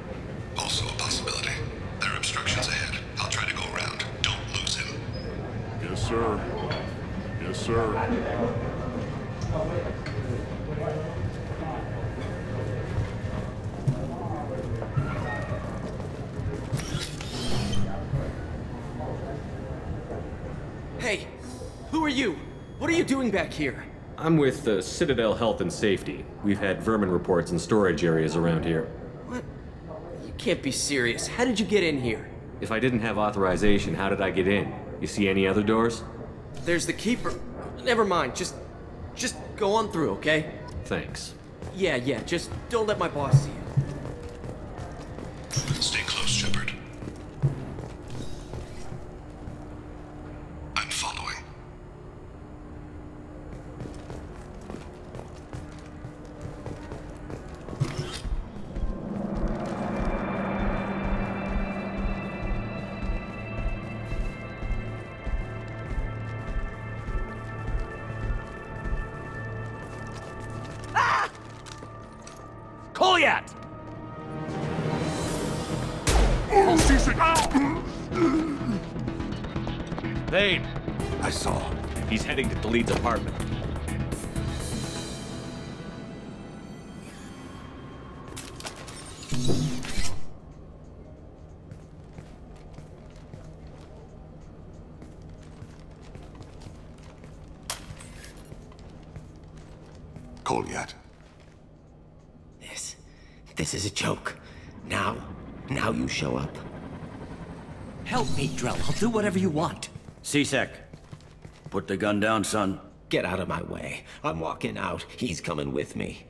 Also a possibility. There are obstructions ahead. I'll try to go around. Don't lose him. Yes, sir. Yes, sir. Hey, who are you? What are you doing back here? I'm with Citadel Health and Safety. We've had vermin reports in storage areas around here. What? You can't be serious. How did you get in here? If I didn't have authorization, how did I get in? You see any other doors? There's the keeper. Never mind. Just go on through, okay? Thanks. Yeah, just don't let my boss see you. Stay close, Shepard. I'm following. Kolyat! Vane! I saw. He's heading to Khalid's apartment. Kolyat. This is a joke. Now you show up. Help me, Drell. I'll do whatever you want. C-Sec, put the gun down, son. Get out of my way. I'm walking out. He's coming with me.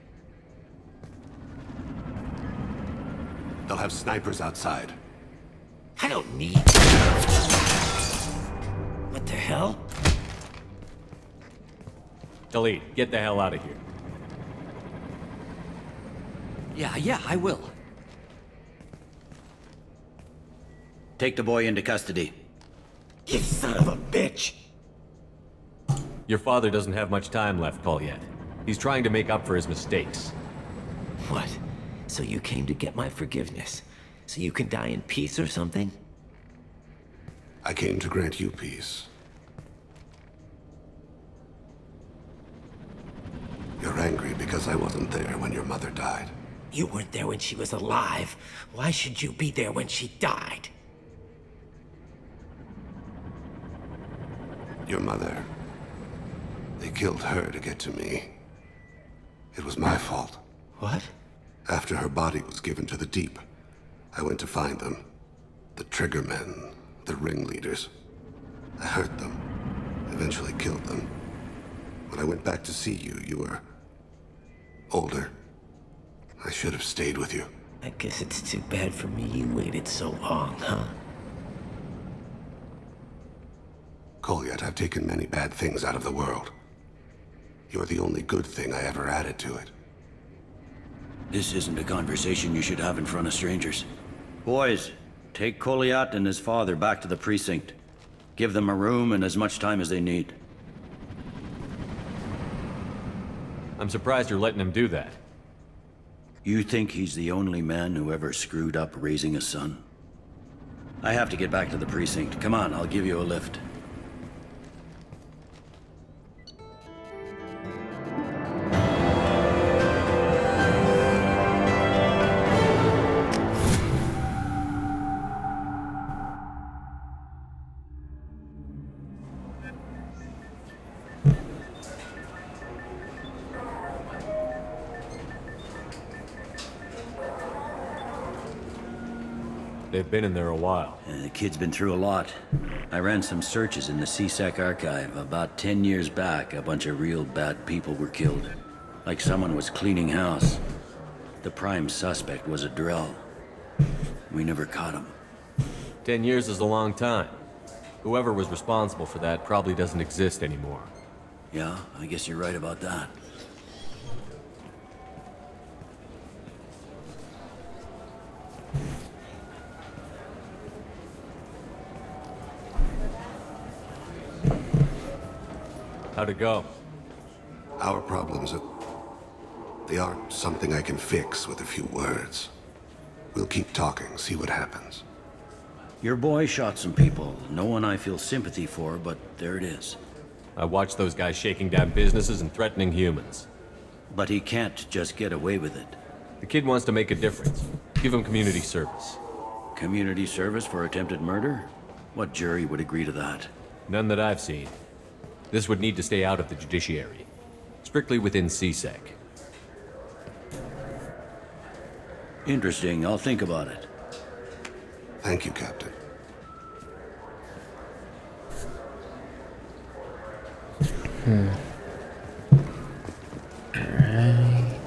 They'll have snipers outside. I don't need... What the hell? Khalid, get the hell out of here. Yeah, I will. Take the boy into custody. You son of a bitch! Your father doesn't have much time left, Kolyat. He's trying to make up for his mistakes. What? So you came to get my forgiveness? So you can die in peace or something? I came to grant you peace. You're angry because I wasn't there when your mother died. You weren't there when she was alive. Why should you be there when she died? Your mother. They killed her to get to me. It was my fault. What? After her body was given to the Deep, I went to find them. The Triggermen, the ringleaders. I hurt them, eventually killed them. When I went back to see you, you were older. I should have stayed with you. I guess it's too bad for me you waited so long, huh? Kolyat, I've taken many bad things out of the world. You're the only good thing I ever added to it. This isn't a conversation you should have in front of strangers. Boys, take Kolyat and his father back to the precinct. Give them a room and as much time as they need. I'm surprised you're letting him do that. You think he's the only man who ever screwed up raising a son? I have to get back to the precinct. Come on, I'll give you a lift. They've been in there a while. The kid's been through a lot. I ran some searches in the CSEC archive. About 10 years back, a bunch of real bad people were killed. Like someone was cleaning house. The prime suspect was a Drell. We never caught him. 10 years is a long time. Whoever was responsible for that probably doesn't exist anymore. Yeah, I guess you're right about that. How'd it go? Our problems they aren't something I can fix with a few words. We'll keep talking, see what happens. Your boy shot some people. No one I feel sympathy for, but there it is. I watched those guys shaking down businesses and threatening humans. But he can't just get away with it. The kid wants to make a difference. Give him community service. Community service for attempted murder? What jury would agree to that? None that I've seen. This would need to stay out of the judiciary. Strictly within CSEC. Interesting. I'll think about it. Thank you, Captain. Alright.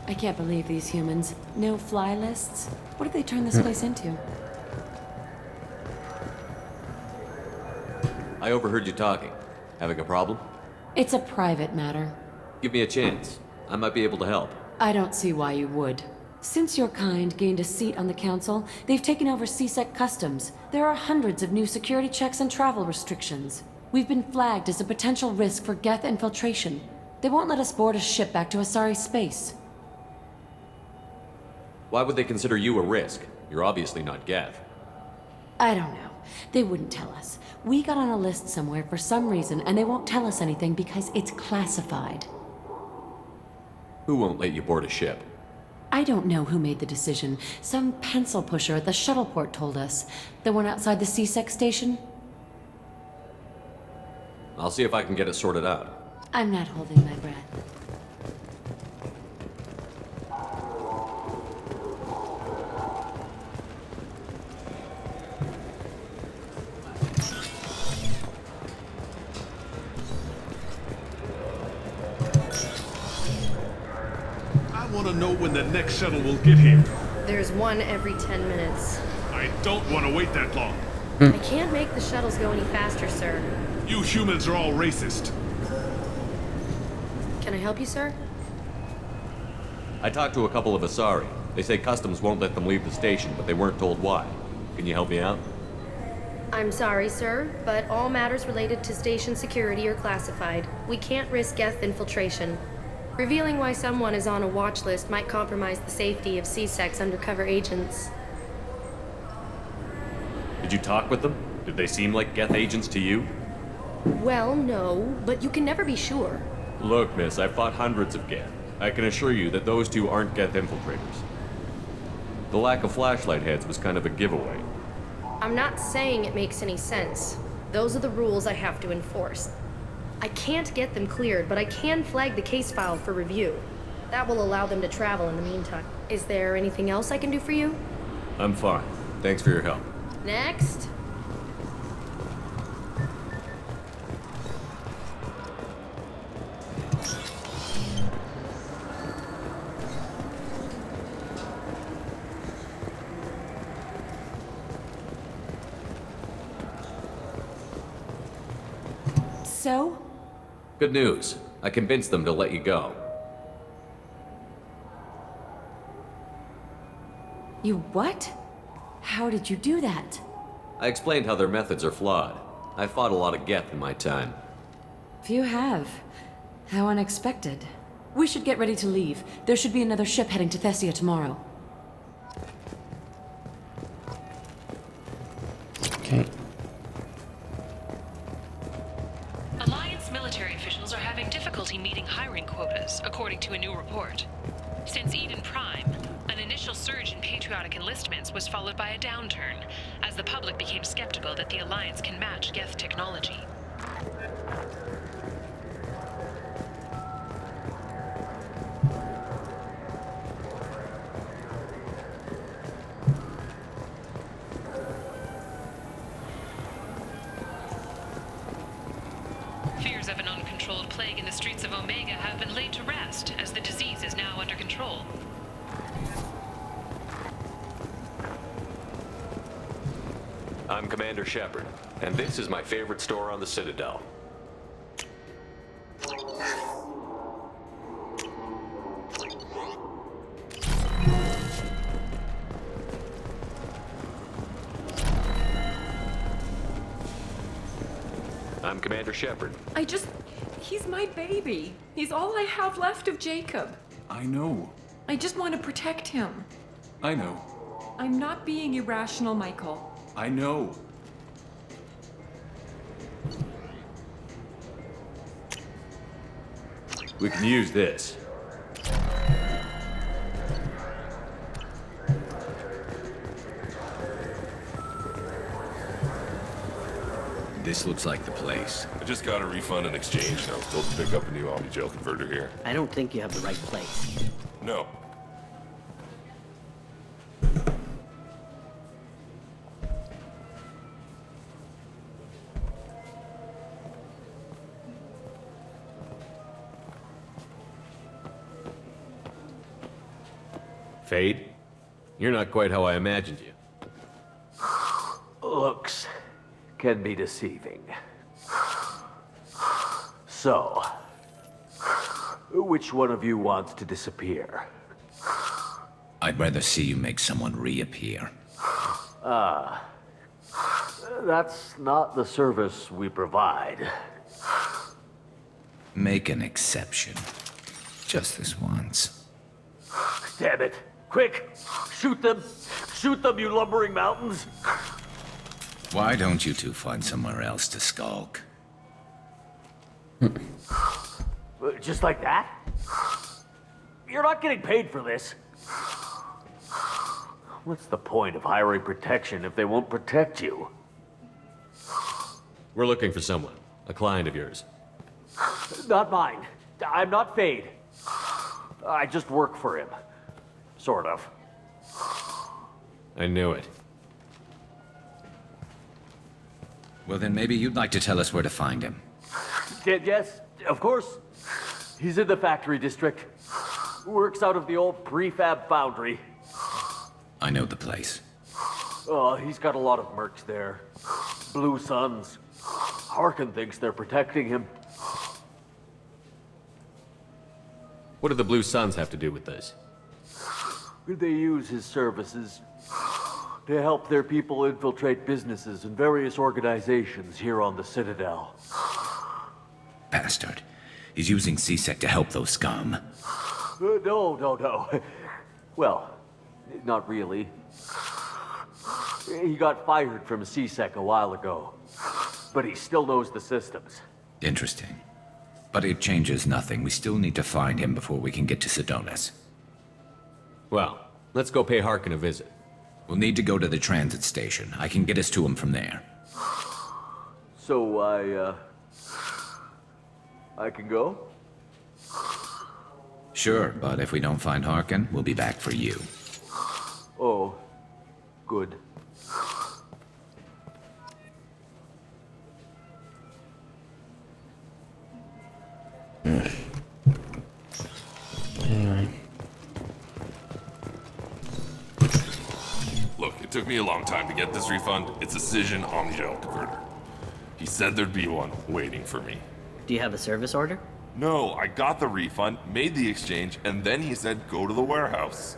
I can't believe these humans. No fly lists? What have they turned this place into? I overheard you talking. Having a problem? It's a private matter. Give me a chance. I might be able to help. I don't see why you would. Since your kind gained a seat on the council, they've taken over CSEC customs. There are hundreds of new security checks and travel restrictions. We've been flagged as a potential risk for Geth infiltration. They won't let us board a ship back to Asari space. Why would they consider you a risk? You're obviously not Geth. I don't know. They wouldn't tell us. We got on a list somewhere for some reason, and they won't tell us anything because it's classified. Who won't let you board a ship? I don't know who made the decision. Some pencil pusher at the shuttle port told us. The one outside the CSEC station? I'll see if I can get it sorted out. I'm not holding my breath. I want to know when the next shuttle will get here. There's one every 10 minutes. I don't want to wait that long. I can't make the shuttles go any faster, sir. You humans are all racist. Can I help you, sir? I talked to a couple of Asari. They say customs won't let them leave the station, but they weren't told why. Can you help me out? I'm sorry, sir, but all matters related to station security are classified. We can't risk Geth infiltration. Revealing why someone is on a watch list might compromise the safety of CSEC's undercover agents. Did you talk with them? Did they seem like Geth agents to you? Well, no, but you can never be sure. Look, miss, I've fought hundreds of Geth. I can assure you that those two aren't Geth infiltrators. The lack of flashlight heads was kind of a giveaway. I'm not saying it makes any sense. Those are the rules I have to enforce. I can't get them cleared, but I can flag the case file for review. That will allow them to travel in the meantime. Is there anything else I can do for you? I'm fine. Thanks for your help. Next. So? Good news. I convinced them to let you go. You what? How did you do that? I explained how their methods are flawed. I fought a lot of Geth in my time. Few have. How unexpected. We should get ready to leave. There should be another ship heading to Thessia tomorrow. Okay. Alliance military officials are having difficulty meeting hiring quotas, according to a new report. Since Eden Prime, an initial surge in patriotic enlistments was followed by a downturn, as the public became skeptical that the Alliance can match Geth technology. Fears of an uncontrolled plague in the streets of Omega have been laid to rest, as the disease is now under control. I'm Commander Shepard, and this is my favorite store on the Citadel. I'm Commander Shepard. He's my baby. He's all I have left of Jacob. I know. I just want to protect him. I know. I'm not being irrational, Michael. I know. We can use this. This looks like the place. I just got a refund and exchange, and I was told to pick up a new Omni Gel converter here. I don't think you have the right place. No. Fade? You're not quite how I imagined you. Looks can be deceiving. So, which one of you wants to disappear? I'd rather see you make someone reappear. That's not the service we provide. Make an exception. Just this once. Damn it. Quick! Shoot them! Shoot them, you lumbering mountains! Why don't you two find somewhere else to skulk? Just like that? You're not getting paid for this. What's the point of hiring protection if they won't protect you? We're looking for someone. A client of yours. Not mine. I'm not Fade. I just work for him. Sort of. I knew it. Well, then maybe you'd like to tell us where to find him. Yes, of course. He's in the factory district. Works out of the old prefab foundry. I know the place. He's got a lot of mercs there. Blue Suns. Harkin thinks they're protecting him. What do the Blue Suns have to do with this? They use his services to help their people infiltrate businesses and various organizations here on the Citadel. Bastard. He's using C-Sec to help those scum. No. Well, not really. He got fired from C-Sec a while ago, but he still knows the systems. Interesting. But it changes nothing. We still need to find him before we can get to Sidonis. Well, let's go pay Harkin a visit. We'll need to go to the transit station. I can get us to him from there. So I can go? Sure, but if we don't find Harkin, we'll be back for you. Oh, good. Anyway. Look, it took me a long time to get this refund. It's a Cision Omni Gel converter. He said there'd be one waiting for me. Do you have a service order? No, I got the refund, made the exchange, and then he said go to the warehouse.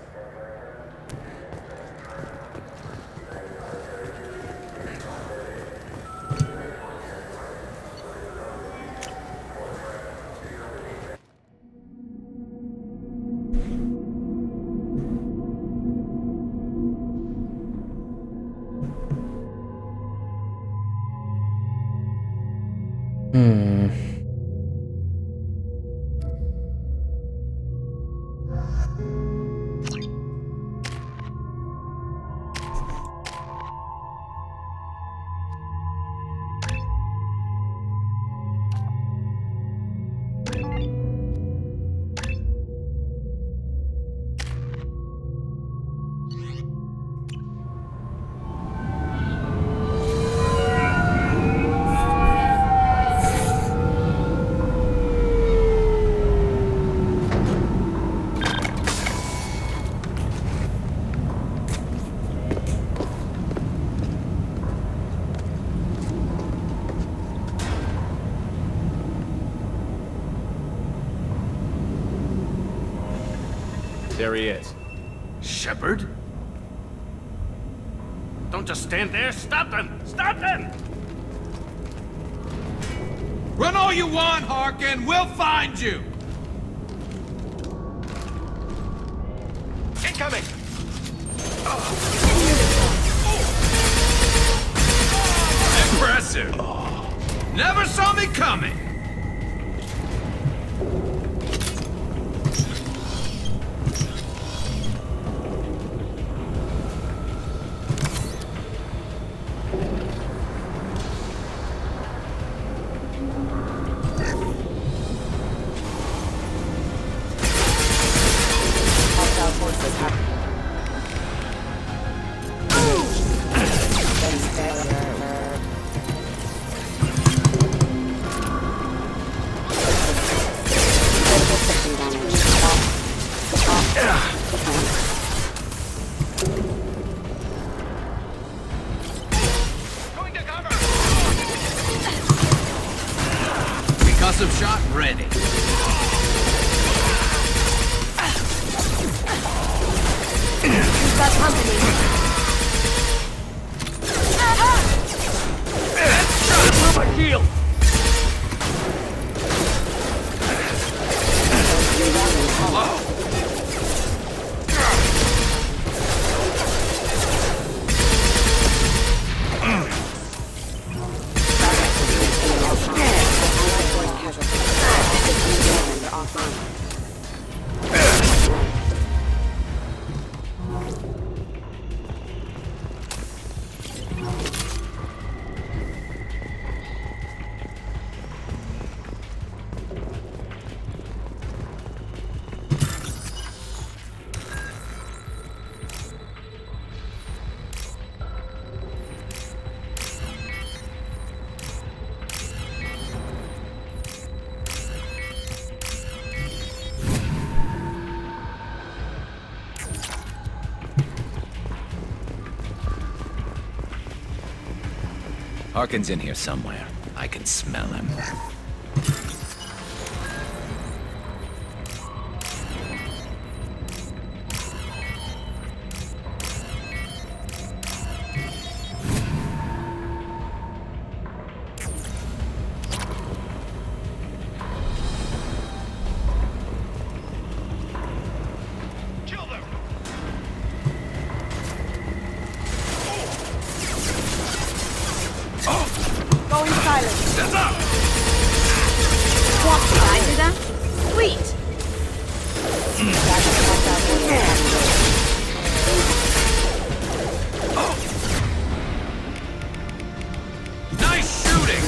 There he is. Shepard? Don't just stand there. Stop them! Stop them! Run all you want, Harkin. We'll find you. Incoming! Impressive. Never saw me coming. Concussive shot ready. You've got company. Headshot! My shield! Hello? Harkin's in here somewhere. I can smell him. Going silent. Step up! What, did I do that? Sweet. Nice shooting!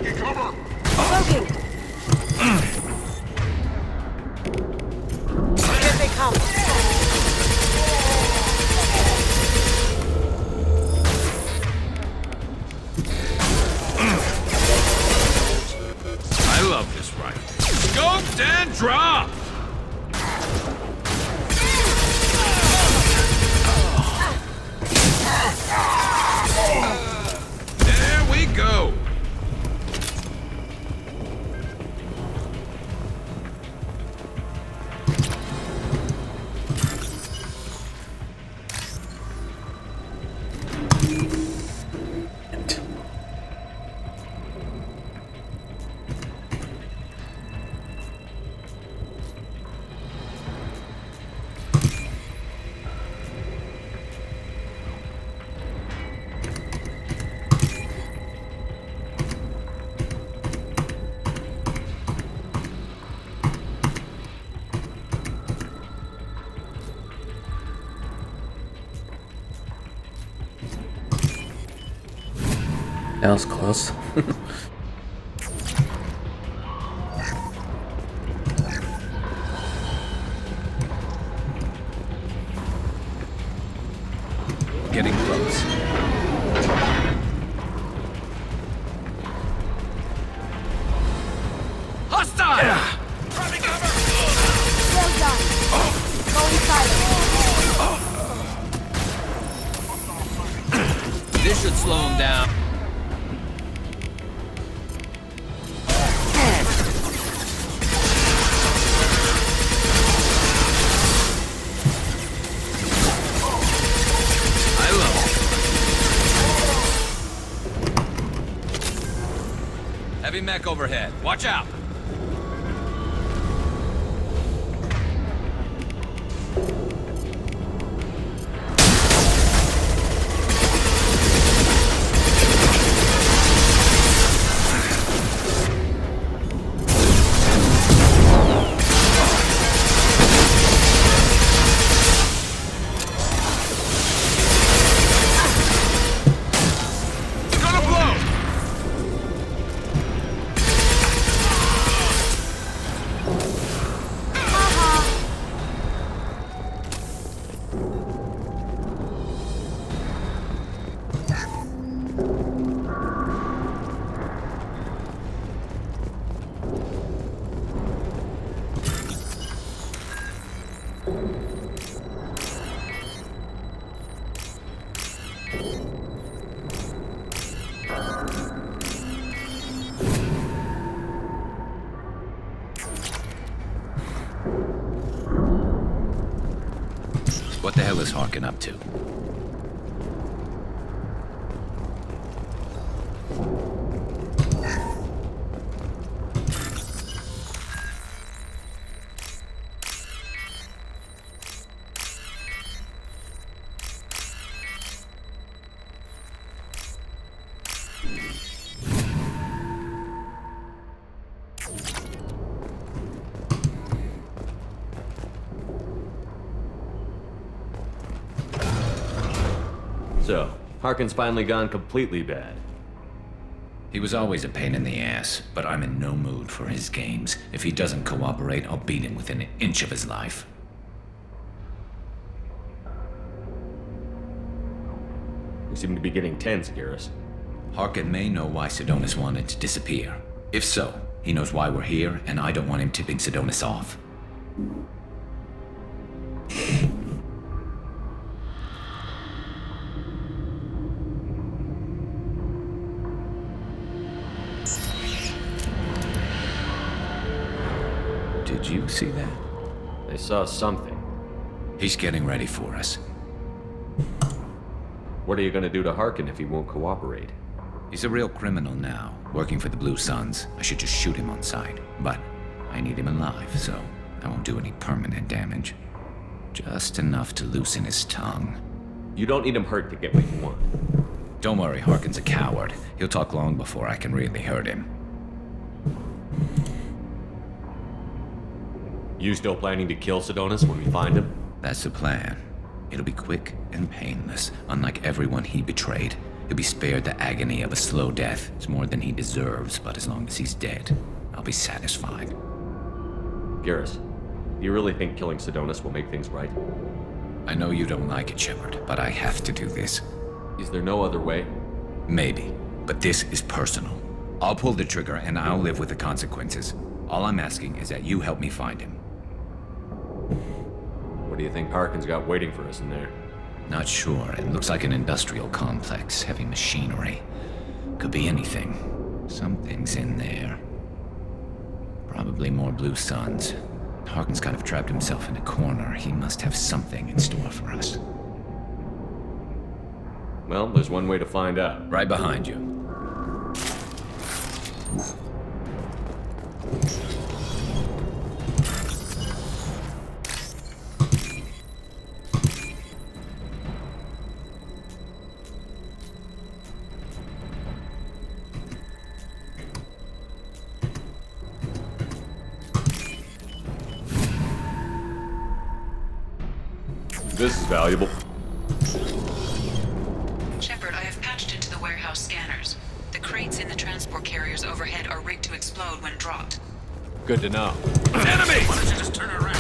Taking cover! Smoking! Here they come. I love this rifle. Scoped and dropped! There we go! That was close. Getting close. Hostile! Well done. Going silent. This should slow him down. Heavy mech overhead. Watch out! What the hell is Harkin up to? So, Harkin's finally gone completely bad. He was always a pain in the ass, but I'm in no mood for his games. If he doesn't cooperate, I'll beat him within an inch of his life. You seem to be getting tense, Garrus. Harkin may know why Sidonis wanted to disappear. If so, he knows why we're here, and I don't want him tipping Sidonis off. Did you see that? I saw something. He's getting ready for us. What are you gonna do to Harkin if he won't cooperate? He's a real criminal now, working for the Blue Suns. I should just shoot him on sight. But I need him alive, so I won't do any permanent damage. Just enough to loosen his tongue. You don't need him hurt to get what you want. Don't worry, Harkin's a coward. He'll talk long before I can really hurt him. You still planning to kill Sidonis when we find him? That's the plan. It'll be quick and painless, unlike everyone he betrayed. He'll be spared the agony of a slow death. It's more than he deserves, but as long as he's dead, I'll be satisfied. Garrus, do you really think killing Sidonis will make things right? I know you don't like it, Shepard, but I have to do this. Is there no other way? Maybe, but this is personal. I'll pull the trigger and I'll live with the consequences. All I'm asking is that you help me find him. What do you think Harkin's got waiting for us in there? Not sure. It looks like an industrial complex, heavy machinery. Could be anything. Something's in there. Probably more Blue Suns. Harkin's kind of trapped himself in a corner. He must have something in store for us. Well, there's one way to find out. Right behind you. This is valuable. Shepard, I have patched into the warehouse scanners. The crates in the transport carriers overhead are rigged to explode when dropped. Good to know. Enemy! Why don't you just turn around?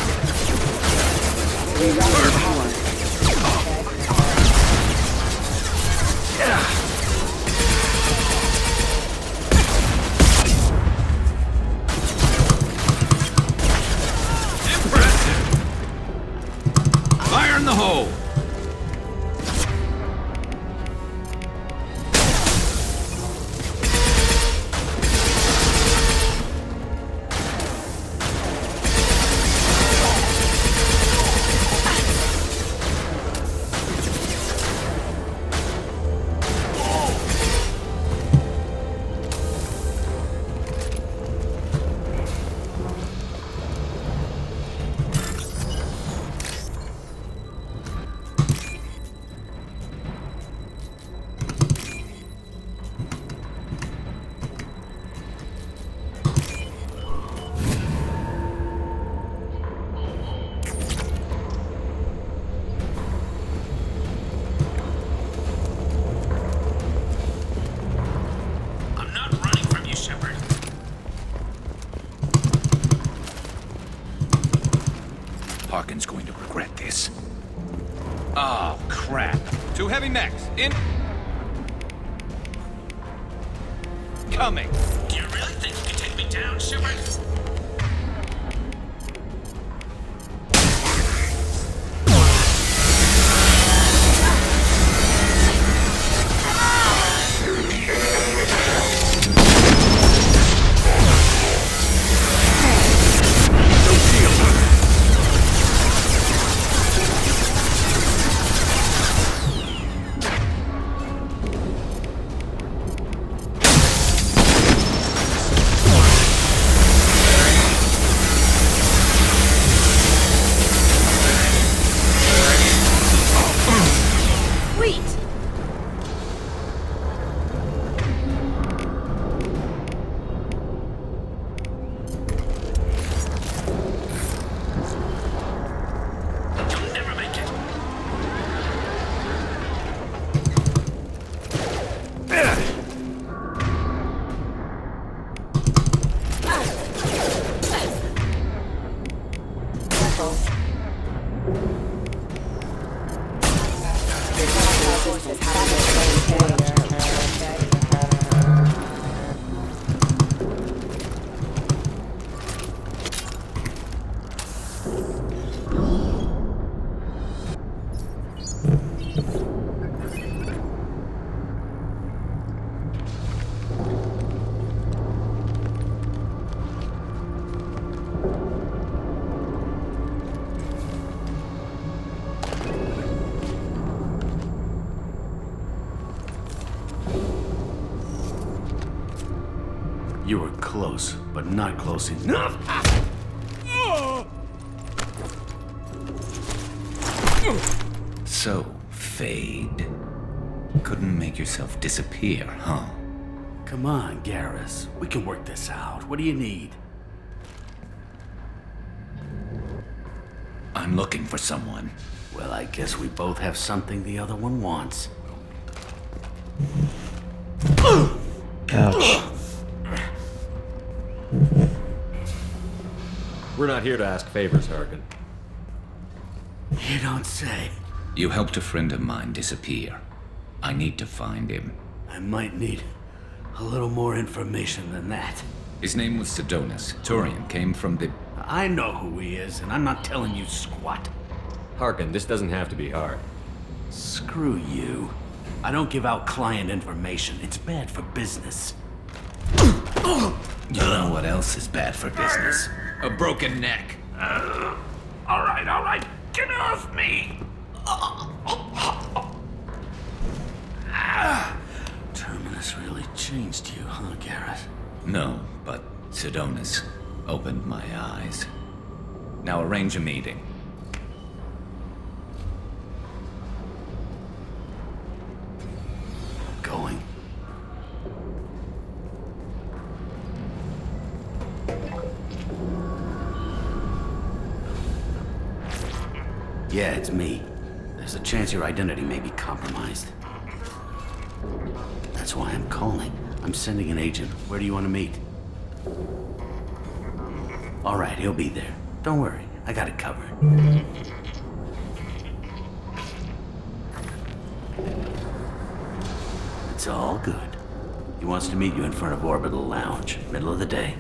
Fire in the hole! Harkin's going to regret this. Oh, crap. 2 heavy mechs, in... Coming. Do you really think you can take me down, Shepard? You were close, but not close enough. So, Fade. Couldn't make yourself disappear, huh? Come on, Garrus. We can work this out. What do you need? I'm looking for someone. Well, I guess we both have something the other one wants. Ouch. We're not here to ask favors, Harkin. You don't say. You helped a friend of mine disappear. I need to find him. I might need a little more information than that. His name was Sidonus. Turian came from the... I know who he is, and I'm not telling you squat. Harkin, this doesn't have to be hard. Screw you. I don't give out client information. It's bad for business. You know what else is bad for business? A broken neck. All right. Get off me! Terminus really changed you, huh, Garrus? No, but Sidonus opened my eyes. Now arrange a meeting. Going. Yeah, it's me. There's a chance your identity may be compromised. That's why I'm calling. I'm sending an agent. Where do you want to meet? All right, he'll be there. Don't worry, I got it covered. It's all good. He wants to meet you in front of Orbital Lounge, middle of the day.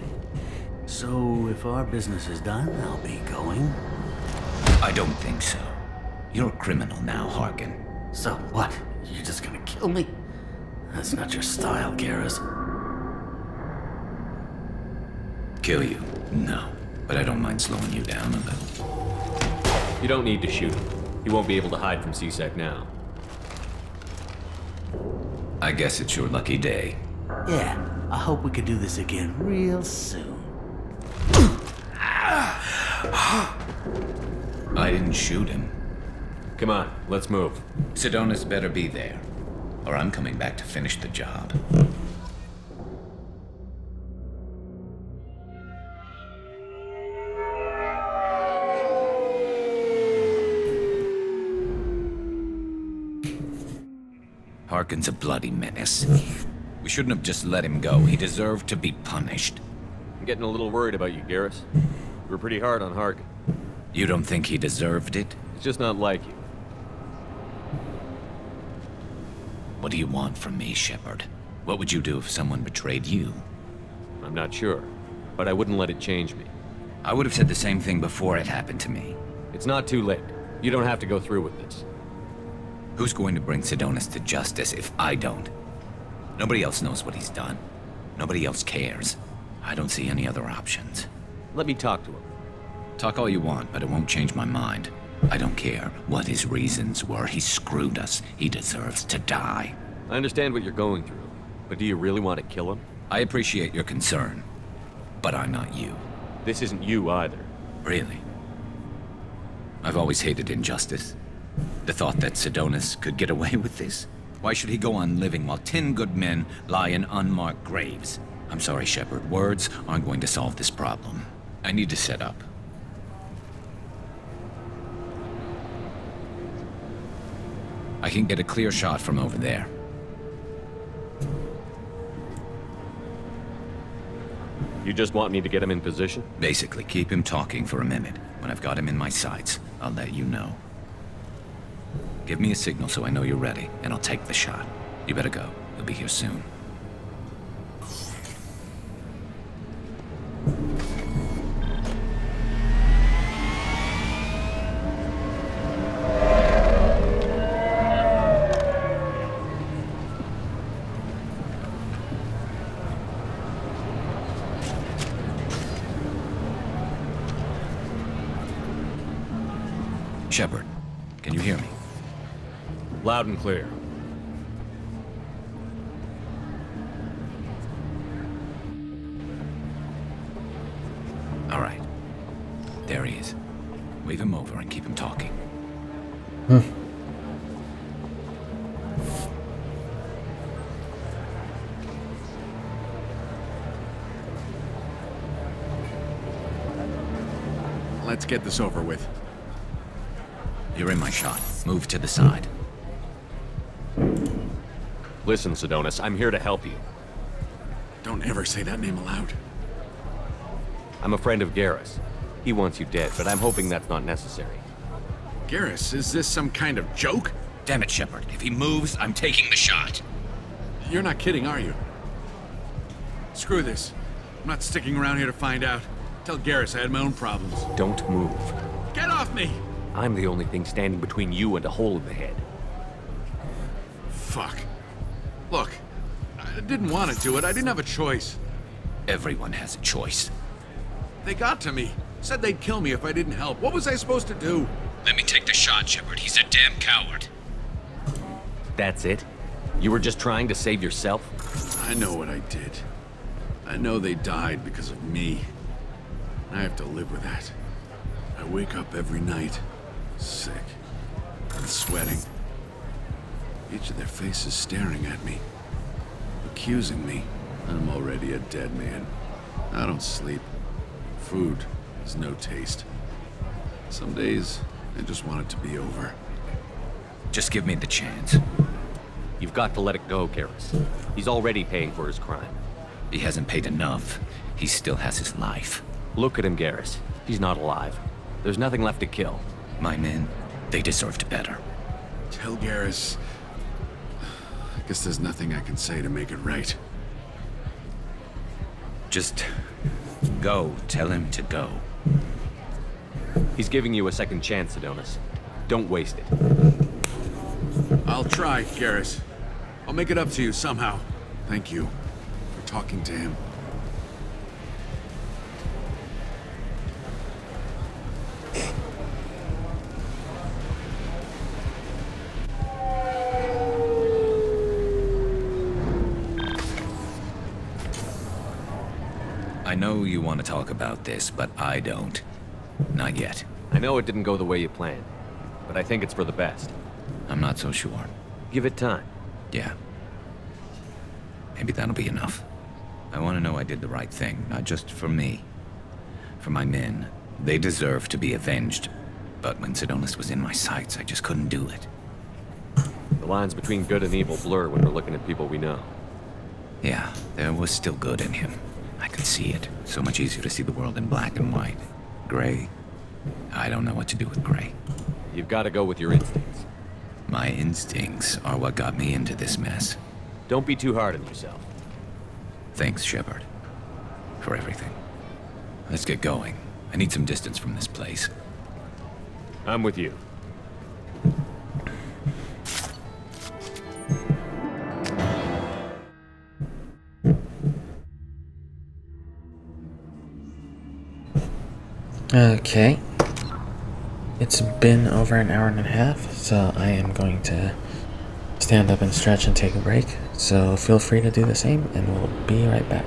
So, if our business is done, I'll be going. I don't think so. You're a criminal now, Harkin. So what? You're just gonna kill me? That's not your style, Garrus. Kill you? No. But I don't mind slowing you down a little. You don't need to shoot him. He won't be able to hide from C-Sec now. I guess it's your lucky day. Yeah, I hope we could do this again real soon. I didn't shoot him. Come on, let's move. Sidonus better be there, or I'm coming back to finish the job. Harkin's a bloody menace. We shouldn't have just let him go. He deserved to be punished. I'm getting a little worried about you, Garrus. You were pretty hard on Harkin. You don't think he deserved it? It's just not like you. What do you want from me, Shepard? What would you do if someone betrayed you? I'm not sure, but I wouldn't let it change me. I would have said the same thing before it happened to me. It's not too late. You don't have to go through with this. Who's going to bring Sidonus to justice if I don't? Nobody else knows what he's done. Nobody else cares. I don't see any other options. Let me talk to him. Talk all you want, but it won't change my mind. I don't care what his reasons were. He screwed us. He deserves to die. I understand what you're going through, but do you really want to kill him? I appreciate your concern, but I'm not you. This isn't you either. Really? I've always hated injustice. The thought that Sidonus could get away with this? Why should he go on living while 10 good men lie in unmarked graves? I'm sorry, Shepard. Words aren't going to solve this problem. I need to set up. I can get a clear shot from over there. You just want me to get him in position? Basically, keep him talking for a minute. When I've got him in my sights, I'll let you know. Give me a signal so I know you're ready, and I'll take the shot. You better go. He'll be here soon. Shepard, can you hear me? Loud and clear. All right. There he is. Wave him over and keep him talking. Let's get this over with. You're in my shot. Move to the side. Listen, Sidonis, I'm here to help you. Don't ever say that name aloud. I'm a friend of Garrus. He wants you dead, but I'm hoping that's not necessary. Garrus, is this some kind of joke? Damn it, Shepard. If he moves, I'm taking the shot. You're not kidding, are you? Screw this. I'm not sticking around here to find out. Tell Garrus I had my own problems. Don't move. Get off me! I'm the only thing standing between you and a hole in the head. Fuck. Look, I didn't want to do it. I didn't have a choice. Everyone has a choice. They got to me. Said they'd kill me if I didn't help. What was I supposed to do? Let me take the shot, Shepard. He's a damn coward. That's it? You were just trying to save yourself? I know what I did. I know they died because of me. I have to live with that. I wake up every night, sick and sweating. Each of their faces staring at me, accusing me. I'm already a dead man. I don't sleep. Food has no taste. Some days, I just want it to be over. Just give me the chance. You've got to let it go, Garrus. He's already paying for his crime. He hasn't paid enough. He still has his life. Look at him, Garrus. He's not alive. There's nothing left to kill. My men, they deserved better. Tell Garrus... I guess there's nothing I can say to make it right. Just go. Tell him to go. He's giving you a second chance, Sidonis. Don't waste it. I'll try, Garrus. I'll make it up to you somehow. Thank you for talking to him. I know you want to talk about this, but I don't. Not yet. I know it didn't go the way you planned, but I think it's for the best. I'm not so sure. Give it time. Yeah. Maybe that'll be enough. I want to know I did the right thing, not just for me. For my men. They deserve to be avenged. But when Sidonis was in my sights, I just couldn't do it. The lines between good and evil blur when we're looking at people we know. Yeah, there was still good in him. I could see it. So much easier to see the world in black and white. Gray? I don't know what to do with gray. You've got to go with your instincts. My instincts are what got me into this mess. Don't be too hard on yourself. Thanks, Shepard. For everything. Let's get going. I need some distance from this place. I'm with you. Okay. It's been over an hour and a half, so I am going to stand up and stretch and take a break. So feel free to do the same, and we'll be right back.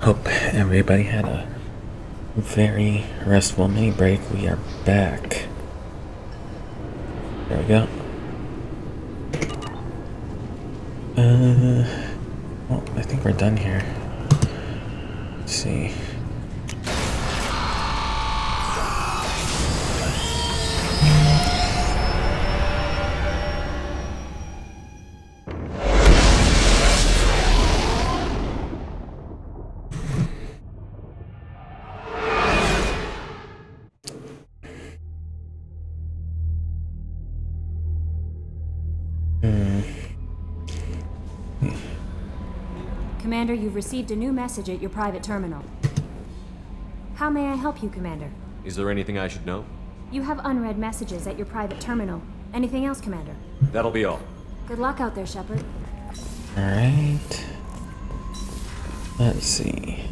Hope everybody had a very restful mini break. We are back. There we go. Well, I think we're done here. Let's see. Commander, you've received a new message at your private terminal. How may I help you, Commander? Is there anything I should know? You have unread messages at your private terminal. Anything else, Commander? That'll be all. Good luck out there, Shepard. Alright. Let's see.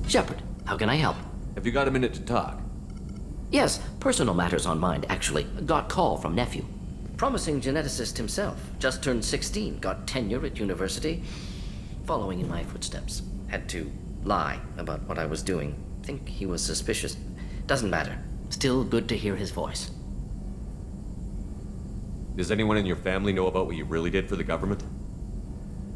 Shepard, how can I help? Have you got a minute to talk? Yes, personal matters on mind, actually. Got call from nephew. Promising geneticist himself. Just turned 16, got tenure at university. Following in my footsteps. Had to lie about what I was doing. Think he was suspicious. Doesn't matter. Still good to hear his voice. Does anyone in your family know about what you really did for the government?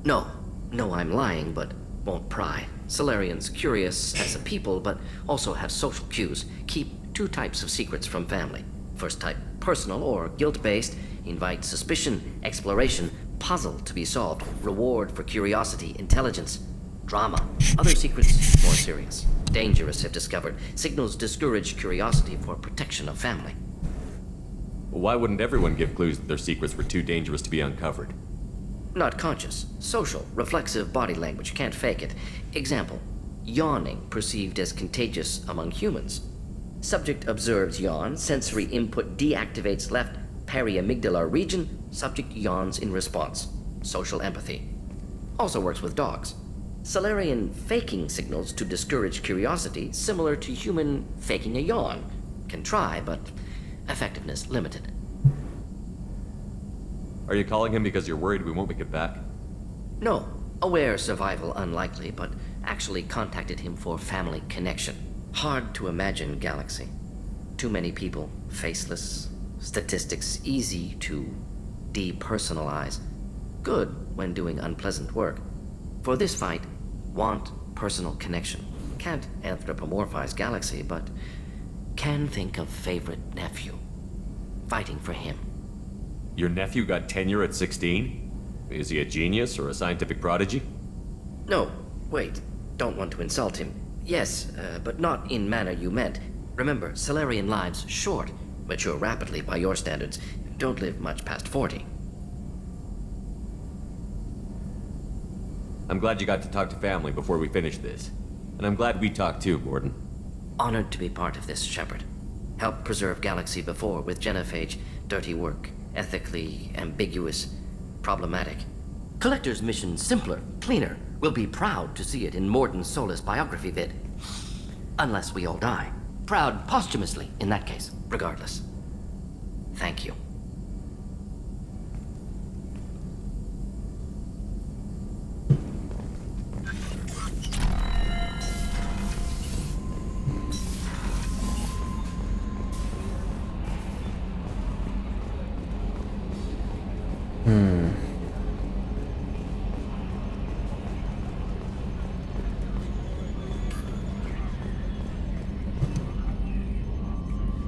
No. No, I'm lying, but won't pry. Solarians curious as a people, but also have social cues. Keep two types of secrets from family. First type, personal or guilt-based, invite suspicion, exploration, puzzle to be solved, reward for curiosity, intelligence, drama. Other secrets, more serious, dangerous if discovered. Signals discourage curiosity for protection of family. Well, why wouldn't everyone give clues that their secrets were too dangerous to be uncovered? Not conscious. Social, reflexive body language. Can't fake it. Example. Yawning perceived as contagious among humans. Subject observes yawn. Sensory input deactivates left periamygdala region. Subject yawns in response. Social empathy. Also works with dogs. Solarian faking signals to discourage curiosity, similar to human faking a yawn. Can try, but effectiveness limited. Are you calling him because you're worried we won't make it back? No. Aware survival unlikely, but actually contacted him for family connection. Hard to imagine galaxy. Too many people, faceless, statistics easy to depersonalize. Good when doing unpleasant work. For this fight, want personal connection. Can't anthropomorphize galaxy, but can think of favorite nephew. Fighting for him. Your nephew got tenure at 16? Is he a genius or a scientific prodigy? No, wait. Don't want to insult him. Yes, but not in manner you meant. Remember, Solarian lives short. Mature rapidly by your standards. Don't live much past 40. I'm glad you got to talk to family before we finish this. And I'm glad we talked too, Gordon. Honored to be part of this, Shepard. Helped preserve Galaxy before with genophage. Dirty work. Ethically ambiguous. Problematic. Collector's mission simpler, cleaner. We'll be proud to see it in Mordin Solus biography vid. Unless we all die. Proud posthumously, in that case, regardless. Thank you.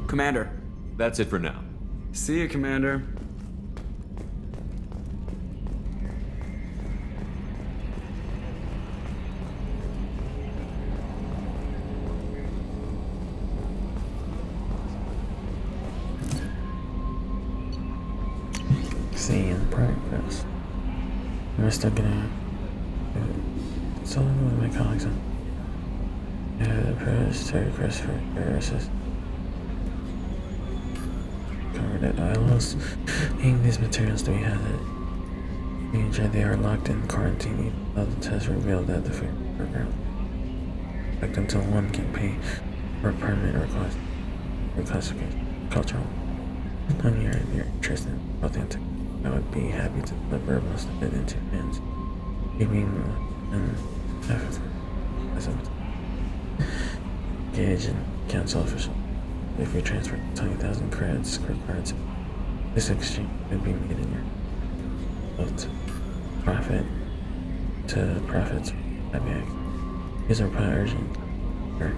Commander. That's it for now. See you, Commander. See in progress. We're still gonna. So my colleagues on. The press, Terry Christopher, recorded ILOs. Being these materials to be had at danger, they are locked in quarantine even though the test revealed that the fear program until one can pay for a permanent request reclassification. Cultural. Knowing your interest in authentic, I would be happy to deliver most of it into your hands. Keeping an effort as a engage in council official. If we transfer 20,000 credits cards, this exchange could be made in your profits buyback. These are urgent or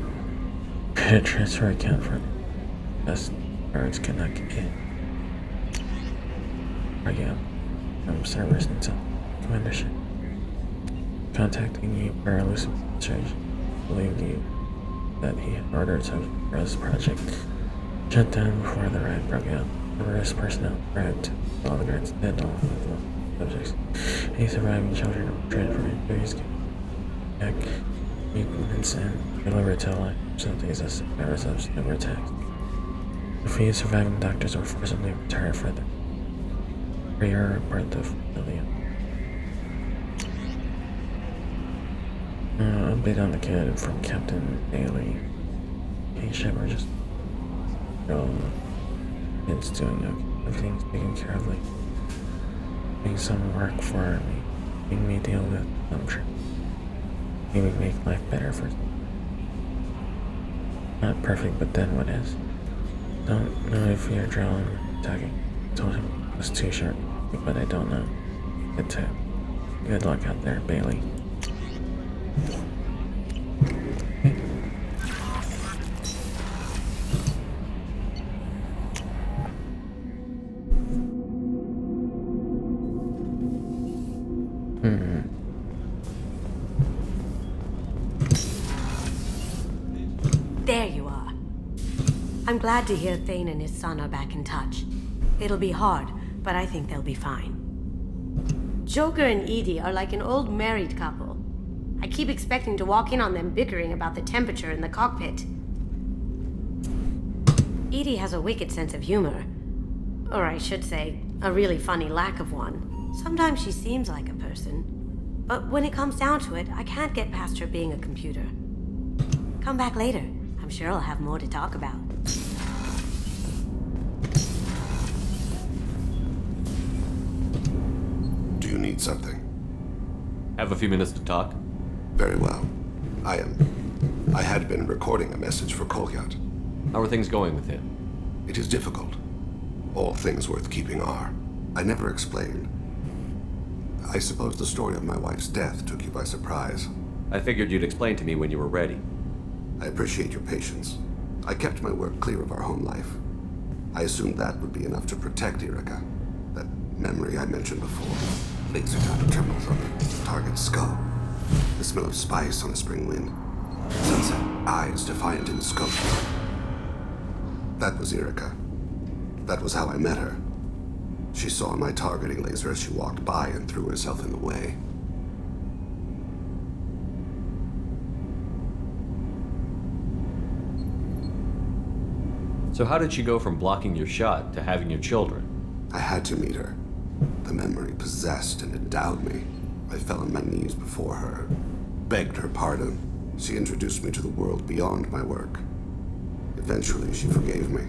credit transfer account for us cards cannot get in. Again, from servers until commandership. Contacting you for elusive charge. Believed you that he had ordered some Rose project shut down before the riot broke out. The Rose personnel arrived, all the guards dead, all of the subjects. Any surviving children were treated for injuries, back movements, and delivered to life. Some days as survivors of cyber attacks. A few surviving doctors were forcibly retired for the prior birth of Lillian. Update on the kid from Captain Bailey. Hey, Shepard, just it's doing okay. Everything's taken care of. Like doing some work for me, making me deal with sure. Maybe make life better for. Not perfect, but then what is? Don't know if you're drawing or talking. I told him it was too short, but I don't know. Good luck out there, Bailey. There you are. I'm glad to hear Thane and his son are back in touch. It'll be hard, but I think they'll be fine. Joker and Edie are like an old married couple. I keep expecting to walk in on them bickering about the temperature in the cockpit. Edie has a wicked sense of humor. Or I should say, a really funny lack of one. Sometimes she seems like a person. But when it comes down to it, I can't get past her being a computer. Come back later. I'm sure I'll have more to talk about. Do you need something? Have a few minutes to talk? Very well. I had been recording a message for Kolyat. How are things going with him? It is difficult. All things worth keeping are. I never explained. I suppose the story of my wife's death took you by surprise. I figured you'd explain to me when you were ready. I appreciate your patience. I kept my work clear of our home life. I assumed that would be enough to protect Erica. That memory I mentioned before. Laser dot trembles on the target's skull. The smell of spice on a spring wind. Sunset, eyes defiant in the scope. That was Erica. That was how I met her. She saw my targeting laser as she walked by and threw herself in the way. So how did she go from blocking your shot to having your children? I had to meet her. The memory possessed and endowed me. I fell on my knees before her, begged her pardon. She introduced me to the world beyond my work. Eventually, she forgave me.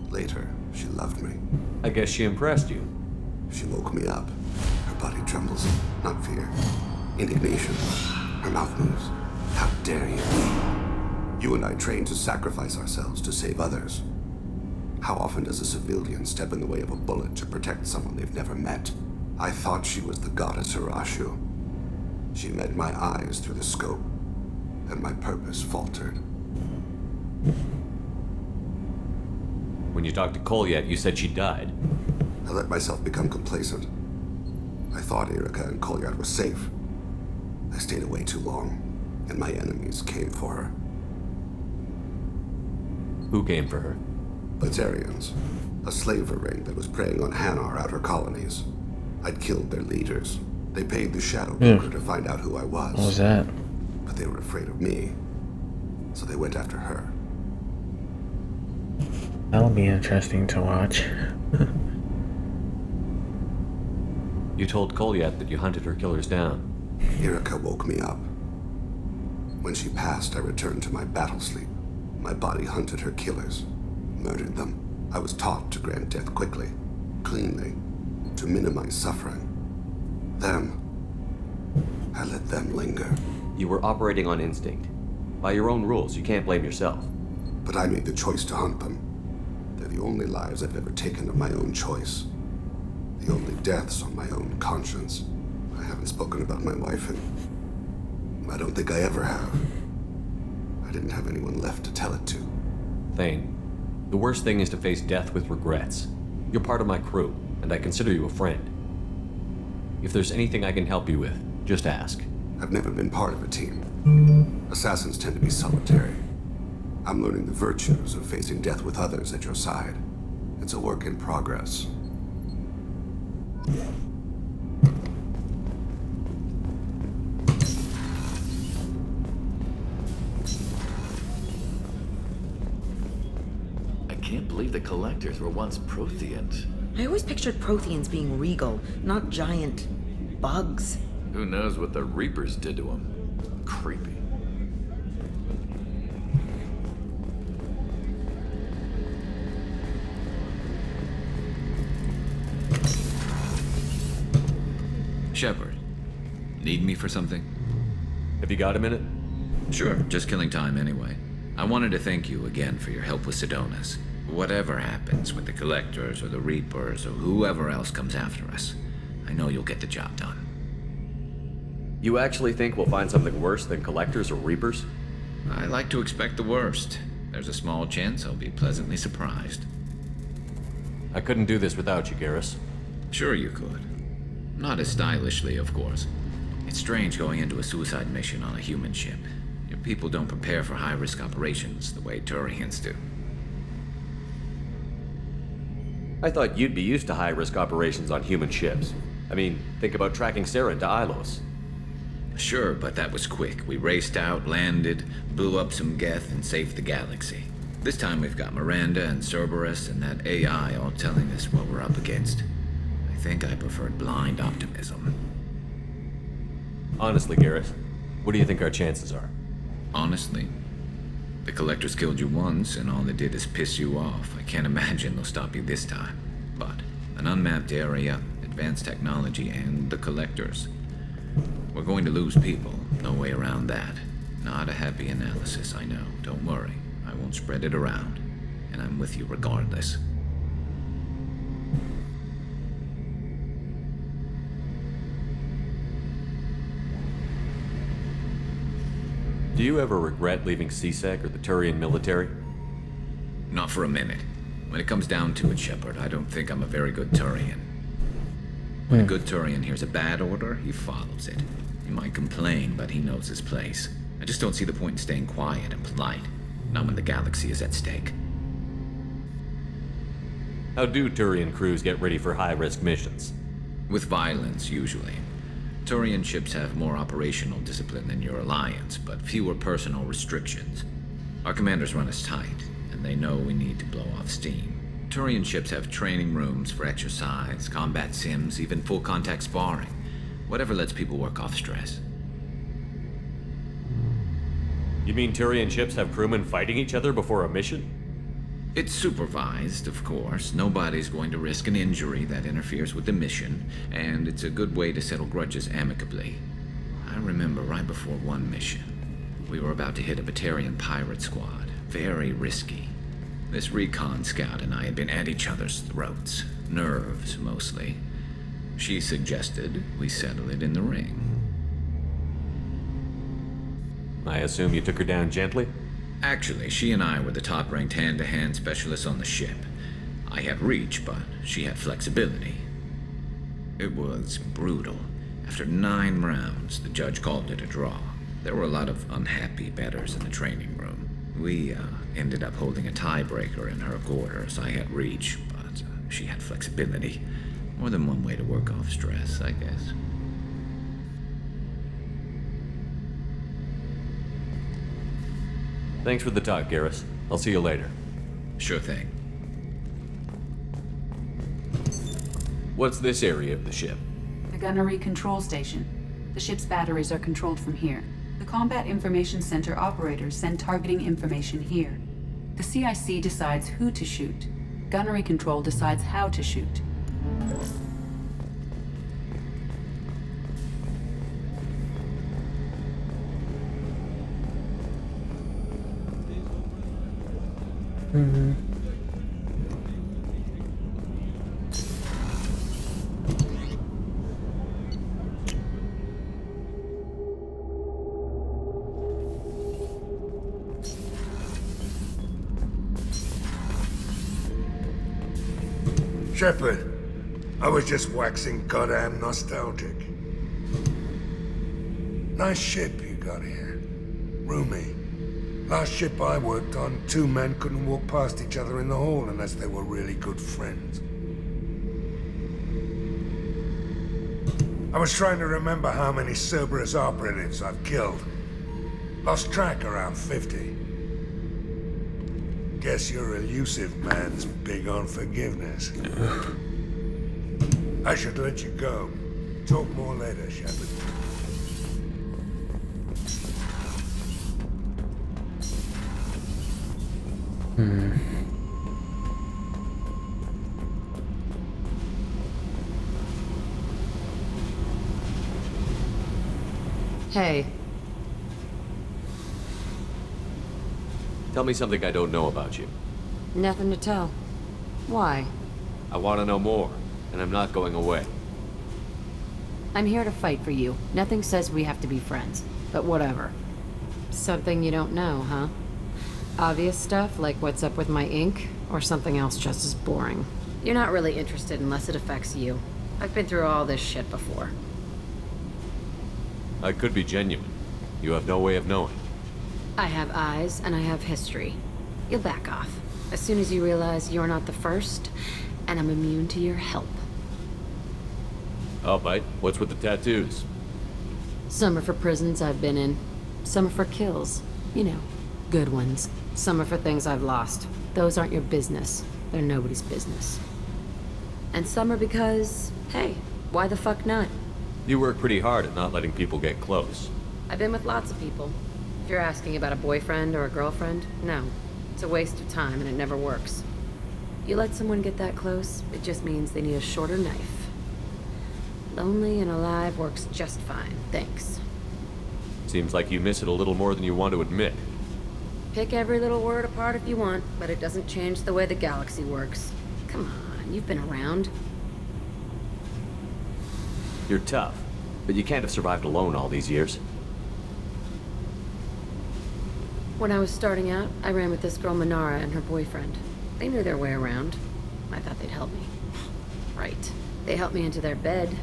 Later, she loved me. I guess she impressed you. She woke me up. Her body trembles, not fear. Indignation. Her mouth moves. How dare you? You and I trained to sacrifice ourselves to save others. How often does a civilian step in the way of a bullet to protect someone they've never met? I thought she was the goddess Hirashu. She met my eyes through the scope, and my purpose faltered. When you talked to Kolyat, you said she died. I let myself become complacent. I thought Erica and Kolyat were safe. I stayed away too long, and my enemies came for her. Who came for her? Batarians, a slaver ring that was preying on Hanar outer colonies. I'd killed their leaders. They paid the Shadow Broker to find out who I was. What was that? But they were afraid of me, so they went after her. That'll be interesting to watch. You told Kolyat that you hunted her killers down. Erica woke me up. When she passed, I returned to my battle sleep. My body hunted her killers, murdered them. I was taught to grant death quickly, cleanly, to minimize suffering. Then, I let them linger. You were operating on instinct. By your own rules, you can't blame yourself. But I made the choice to hunt them. They're the only lives I've ever taken of my own choice. The only deaths on my own conscience. I haven't spoken about my wife, and I don't think I ever have. I didn't have anyone left to tell it to. Thane, the worst thing is to face death with regrets. You're part of my crew, and I consider you a friend. If there's anything I can help you with, just ask. I've never been part of a team. Assassins tend to be solitary. I'm learning the virtues of facing death with others at your side. It's a work in progress. I can't believe the Collectors were once Protheans. I always pictured Protheans being regal, not giant bugs. Who knows what the Reapers did to them? Creepy. Shepard, need me for something? Have you got a minute? Sure, just killing time anyway. I wanted to thank you again for your help with Sidonis. Whatever happens with the Collectors or the Reapers or whoever else comes after us, I know you'll get the job done. You actually think we'll find something worse than Collectors or Reapers? I like to expect the worst. There's a small chance I'll be pleasantly surprised. I couldn't do this without you, Garrus. Sure you could. Not as stylishly, of course. It's strange going into a suicide mission on a human ship. Your people don't prepare for high-risk operations the way Turians do. I thought you'd be used to high-risk operations on human ships. I mean, think about tracking Saren to Ilos. Sure, but that was quick. We raced out, landed, blew up some Geth, and saved the galaxy. This time we've got Miranda and Cerberus and that AI all telling us what we're up against. I think I preferred blind optimism. Honestly, Garrus, what do you think our chances are? Honestly? The Collectors killed you once, and all they did is piss you off. I can't imagine they'll stop you this time. But an unmapped area, advanced technology, and the Collectors. We're going to lose people. No way around that. Not a happy analysis, I know. Don't worry. I won't spread it around. And I'm with you regardless. Do you ever regret leaving CSEC or the Turian military? Not for a minute. When it comes down to it, Shepard, I don't think I'm a very good Turian. When a good Turian hears a bad order, he follows it. He might complain, but he knows his place. I just don't see the point in staying quiet and polite. Not when the galaxy is at stake. How do Turian crews get ready for high-risk missions? With violence, usually. Turian ships have more operational discipline than your alliance, but fewer personal restrictions. Our commanders run us tight, and they know we need to blow off steam. Turian ships have training rooms for exercise, combat sims, even full-contact sparring. Whatever lets people work off stress. You mean Turian ships have crewmen fighting each other before a mission? It's supervised, of course. Nobody's going to risk an injury that interferes with the mission, and it's a good way to settle grudges amicably. I remember right before one mission, we were about to hit a Batarian pirate squad. Very risky. This recon scout and I had been at each other's throats. Nerves, mostly. She suggested we settle it in the ring. I assume you took her down gently? Actually, she and I were the top-ranked hand-to-hand specialists on the ship. I had reach, but she had flexibility. It was brutal. After 9 rounds, the judge called it a draw. There were a lot of unhappy bettors in the training room. We ended up holding a tiebreaker in her quarters. I had reach, but she had flexibility. More than one way to work off stress, I guess. Thanks for the talk, Garrus. I'll see you later. Sure thing. What's this area of the ship? The gunnery control station. The ship's batteries are controlled from here. The Combat Information Center operators send targeting information here. The CIC decides who to shoot. Gunnery control decides how to shoot. Shepard, I was just waxing goddamn nostalgic. Nice ship you got here. Roomy. Last ship I worked on, two men couldn't walk past each other in the hall unless they were really good friends. I was trying to remember how many Cerberus operatives I've killed. Lost track around 50. Guess your elusive man's big on forgiveness. I should let you go. Talk more later, Shepard. Hey. Tell me something I don't know about you. Nothing to tell. Why? I want to know more, and I'm not going away. I'm here to fight for you. Nothing says we have to be friends, but whatever. Something you don't know, huh? Obvious stuff, like what's up with my ink, or something else just as boring? You're not really interested unless it affects you. I've been through all this shit before. I could be genuine. You have no way of knowing. I have eyes, and I have history. You'll back off. As soon as you realize you're not the first, and I'm immune to your help. I'll bite. What's with the tattoos? Some are for prisons I've been in. Some are for kills. You know, good ones. Some are for things I've lost. Those aren't your business. They're nobody's business. And some are because, hey, why the fuck not? You work pretty hard at not letting people get close. I've been with lots of people. If you're asking about a boyfriend or a girlfriend, no. It's a waste of time and it never works. You let someone get that close, it just means they need a shorter knife. Lonely and alive works just fine, thanks. Seems like you miss it a little more than you want to admit. Pick every little word apart if you want, but it doesn't change the way the galaxy works. Come on, you've been around. You're tough, but you can't have survived alone all these years. When I was starting out, I ran with this girl Minara and her boyfriend. They knew their way around. I thought they'd help me. Right. They helped me into their bed.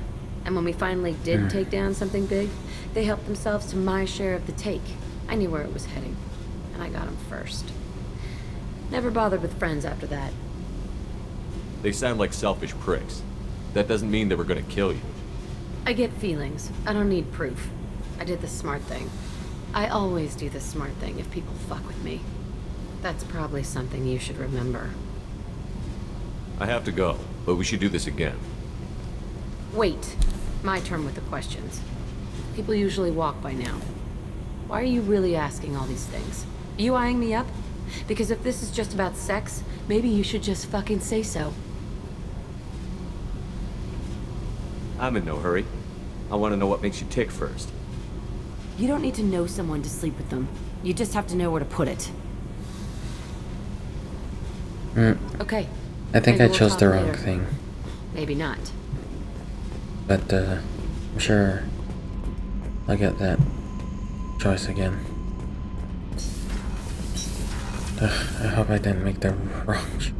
And when we finally did take down something big, they helped themselves to my share of the take. I knew where it was heading. And I got them first. Never bothered with friends after that. They sound like selfish pricks. That doesn't mean they were gonna kill you. I get feelings. I don't need proof. I did the smart thing. I always do the smart thing if people fuck with me. That's probably something you should remember. I have to go, but we should do this again. Wait. My turn with the questions. People usually walk by now. Why are you really asking all these things? Are you eyeing me up? Because if this is just about sex, maybe you should just fucking say so. I'm in no hurry. I want to know what makes you tick first. You don't need to know someone to sleep with them. You just have to know where to put it. Okay. I think Maybe I we'll chose talk the wrong later. thing. Maybe not. But, I'm sure I'll get that choice again. Ugh, I hope I didn't make the wrong choice.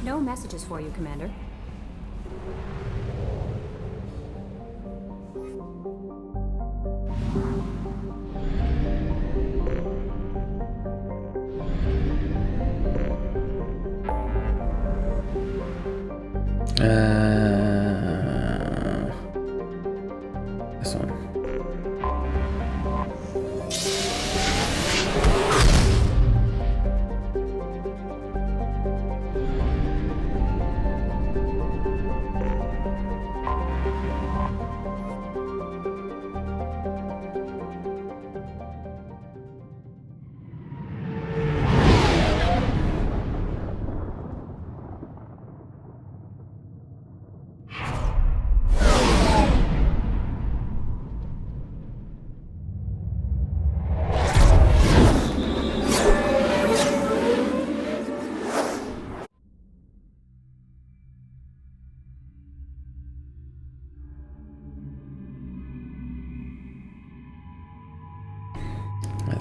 No messages for you, Commander. This one.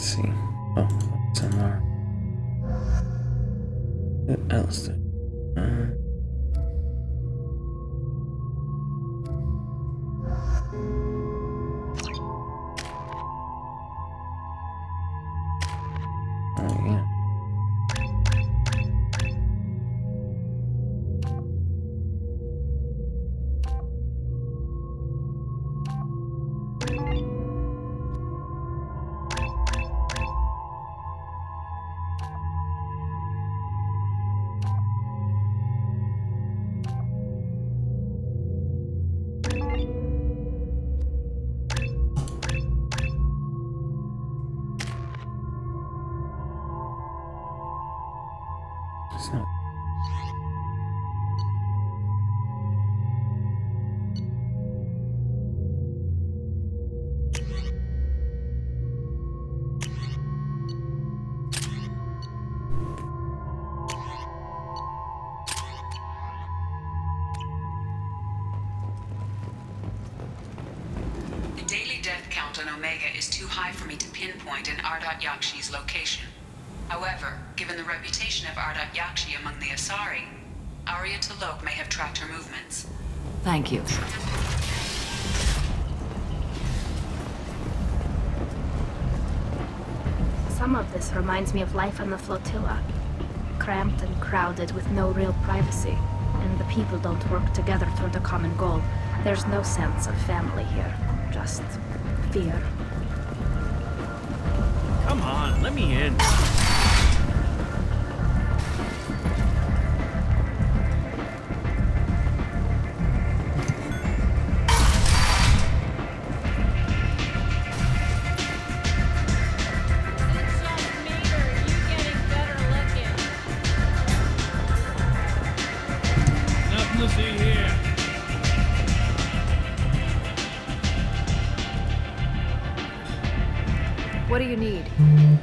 Let's see. Oh, it's in there. What else? Oh, yeah. It's not. The daily death count on Omega is too high for me to pinpoint an Ardat Yakshi's location. However, given the reputation of Ardat Yakshi among the Asari, Arya T'Loak may have tracked her movements. Thank you. Some of this reminds me of life on the flotilla. Cramped and crowded with no real privacy. And the people don't work together toward a common goal. There's no sense of family here. Just fear. Come on, let me in. Nothing to see here. What do you need? An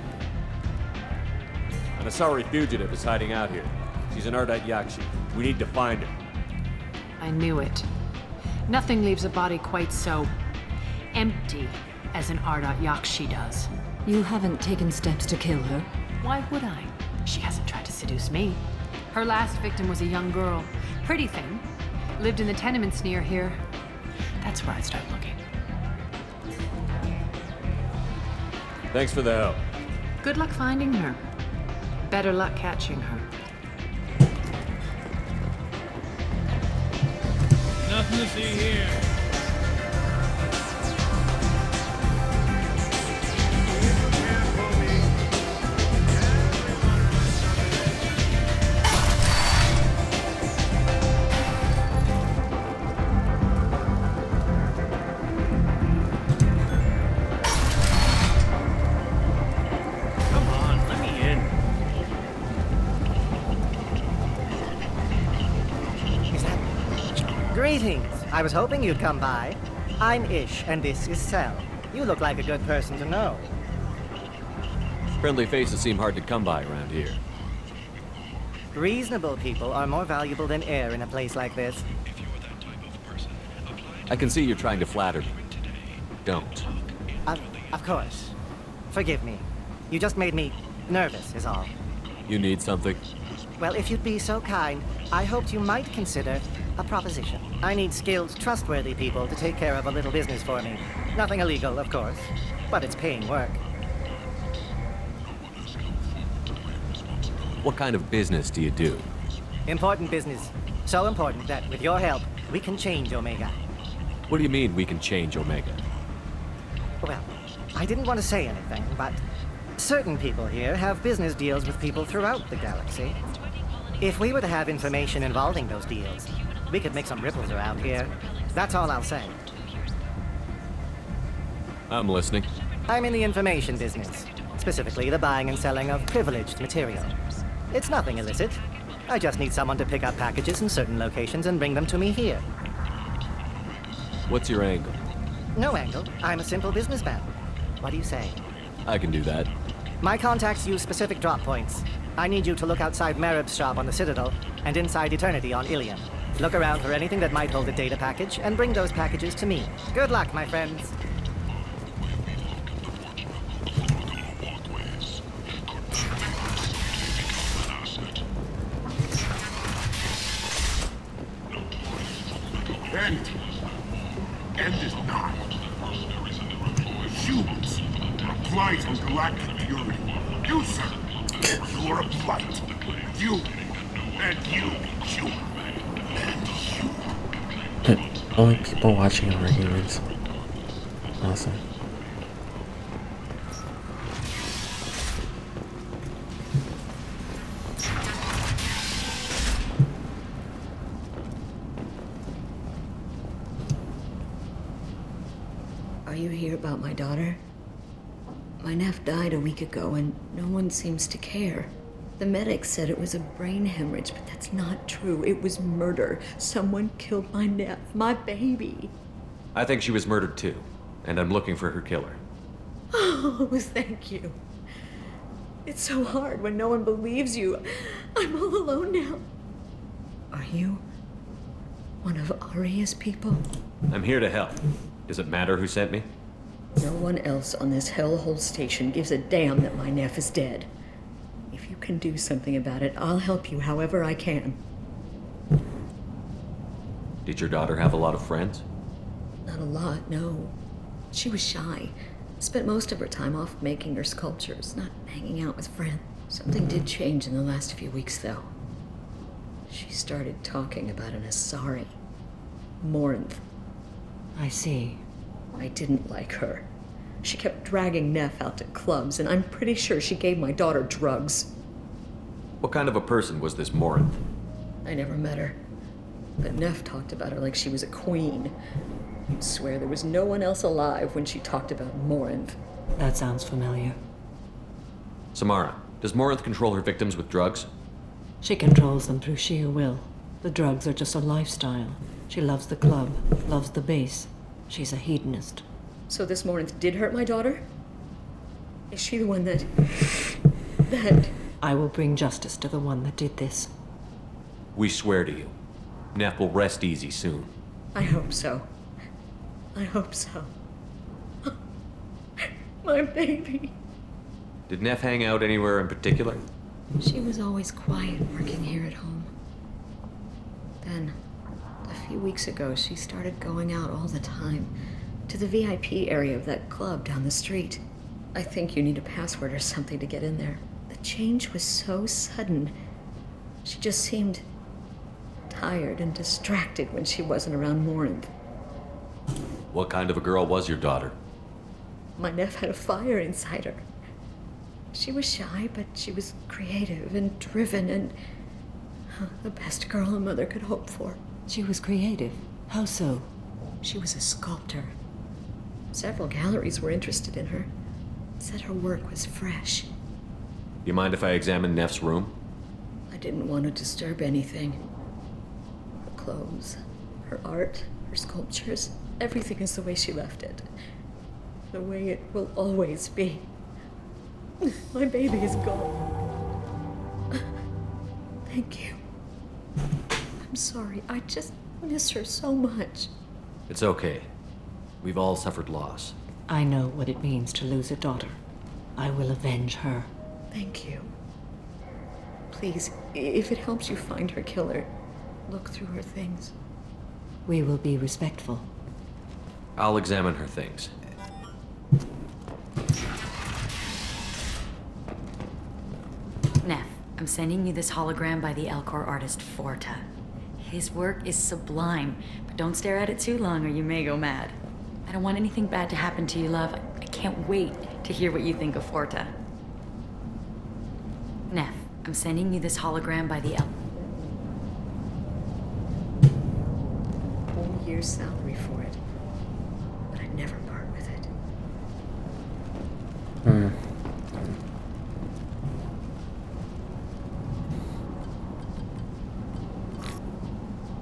Asari fugitive is hiding out here. She's an Ardat Yakshi. We need to find her. I knew it. Nothing leaves a body quite so empty as an Ardat Yakshi does. You haven't taken steps to kill her? Why would I? She hasn't tried to seduce me. Her last victim was a young girl. Pretty thing. Lived in the tenements near here. That's where I'd start looking. Thanks for the help. Good luck finding her. Better luck catching her. Nothing to see here. Come on, let me in. Greetings. I was hoping you'd come by. I'm Ish, and this is Sel. You look like a good person to know. Friendly faces seem hard to come by around here. Reasonable people are more valuable than air in a place like this. I can see you're trying to flatter me. Don't. Of course. Forgive me. You just made me nervous, is all. You need something? Well, if you'd be so kind, I hoped you might consider a proposition. I need skilled, trustworthy people to take care of a little business for me. Nothing illegal, of course, but it's paying work. What kind of business do you do? Important business. So important that, with your help, we can change Omega. What do you mean we can change Omega? Well, I didn't want to say anything, but certain people here have business deals with people throughout the galaxy. If we were to have information involving those deals, we could make some ripples around here. That's all I'll say. I'm listening. I'm in the information business, specifically the buying and selling of privileged material. It's nothing illicit. I just need someone to pick up packages in certain locations and bring them to me here. What's your angle? No angle. I'm a simple businessman. What do you say? I can do that. My contacts use specific drop points. I need you to look outside Merib's shop on the Citadel and inside Eternity on Ilium. Look around for anything that might hold a data package and bring those packages to me. Good luck, my friends. humanity. End is not. Humans are a blight on galactic purity. You, sir, you are a blight. You, and you, you, and you. But only people watching are humans. Awesome. Are you here about my daughter? My nephew died a week ago and no one seems to care. The medics said it was a brain hemorrhage, but that's not true. It was murder. Someone killed my nephew, my baby. I think she was murdered too, and I'm looking for her killer. Oh, thank you. It's so hard when no one believes you. I'm all alone now. Are you one of Aria's people? I'm here to help. Does it matter who sent me? No one else on this hellhole station gives a damn that my nephew is dead. If you can do something about it, I'll help you however I can. Did your daughter have a lot of friends? Not a lot, no. She was shy. Spent most of her time off making her sculptures, not hanging out with friends. Something did change in the last few weeks, though. She started talking about an Asari. Morinth. I see. I didn't like her. She kept dragging Neff out to clubs, and I'm pretty sure she gave my daughter drugs. What kind of a person was this Morinth? I never met her. But Neff talked about her like she was a queen. You'd swear there was no one else alive when she talked about Morinth. That sounds familiar. Samara, does Morinth control her victims with drugs? She controls them through sheer will. The drugs are just a lifestyle. She loves the club, loves the base. She's a hedonist. So this Morinth did hurt my daughter? Is she the one that... I will bring justice to the one that did this. We swear to you. Neff will rest easy soon. I hope so. I hope so. My baby. Did Neff hang out anywhere in particular? She was always quiet working here at home. Then, a few weeks ago, she started going out all the time to the VIP area of that club down the street. I think you need a password or something to get in there. The change was so sudden. She just seemed tired and distracted when she wasn't around Morinth. What kind of a girl was your daughter? My nephew had a fire inside her. She was shy, but she was creative and driven and the best girl a mother could hope for. She was creative. How so? She was a sculptor. Several galleries were interested in her. Said her work was fresh. You mind if I examine Neff's room? I didn't want to disturb anything. Her clothes, her art, her sculptures, everything is the way she left it. The way it will always be. My baby is gone. Thank you. I'm sorry. I just miss her so much. It's okay. We've all suffered loss. I know what it means to lose a daughter. I will avenge her. Thank you. Please, if it helps you find her killer, look through her things. We will be respectful. I'll examine her things. Neff, I'm sending you this hologram by the Elcor artist Forta. His work is sublime, but don't stare at it too long or you may go mad. I don't want anything bad to happen to you, love. I can't wait to hear what you think of Forta. Neff, I'm sending you this hologram by the Whole year's salary for it. But I'd never part with it.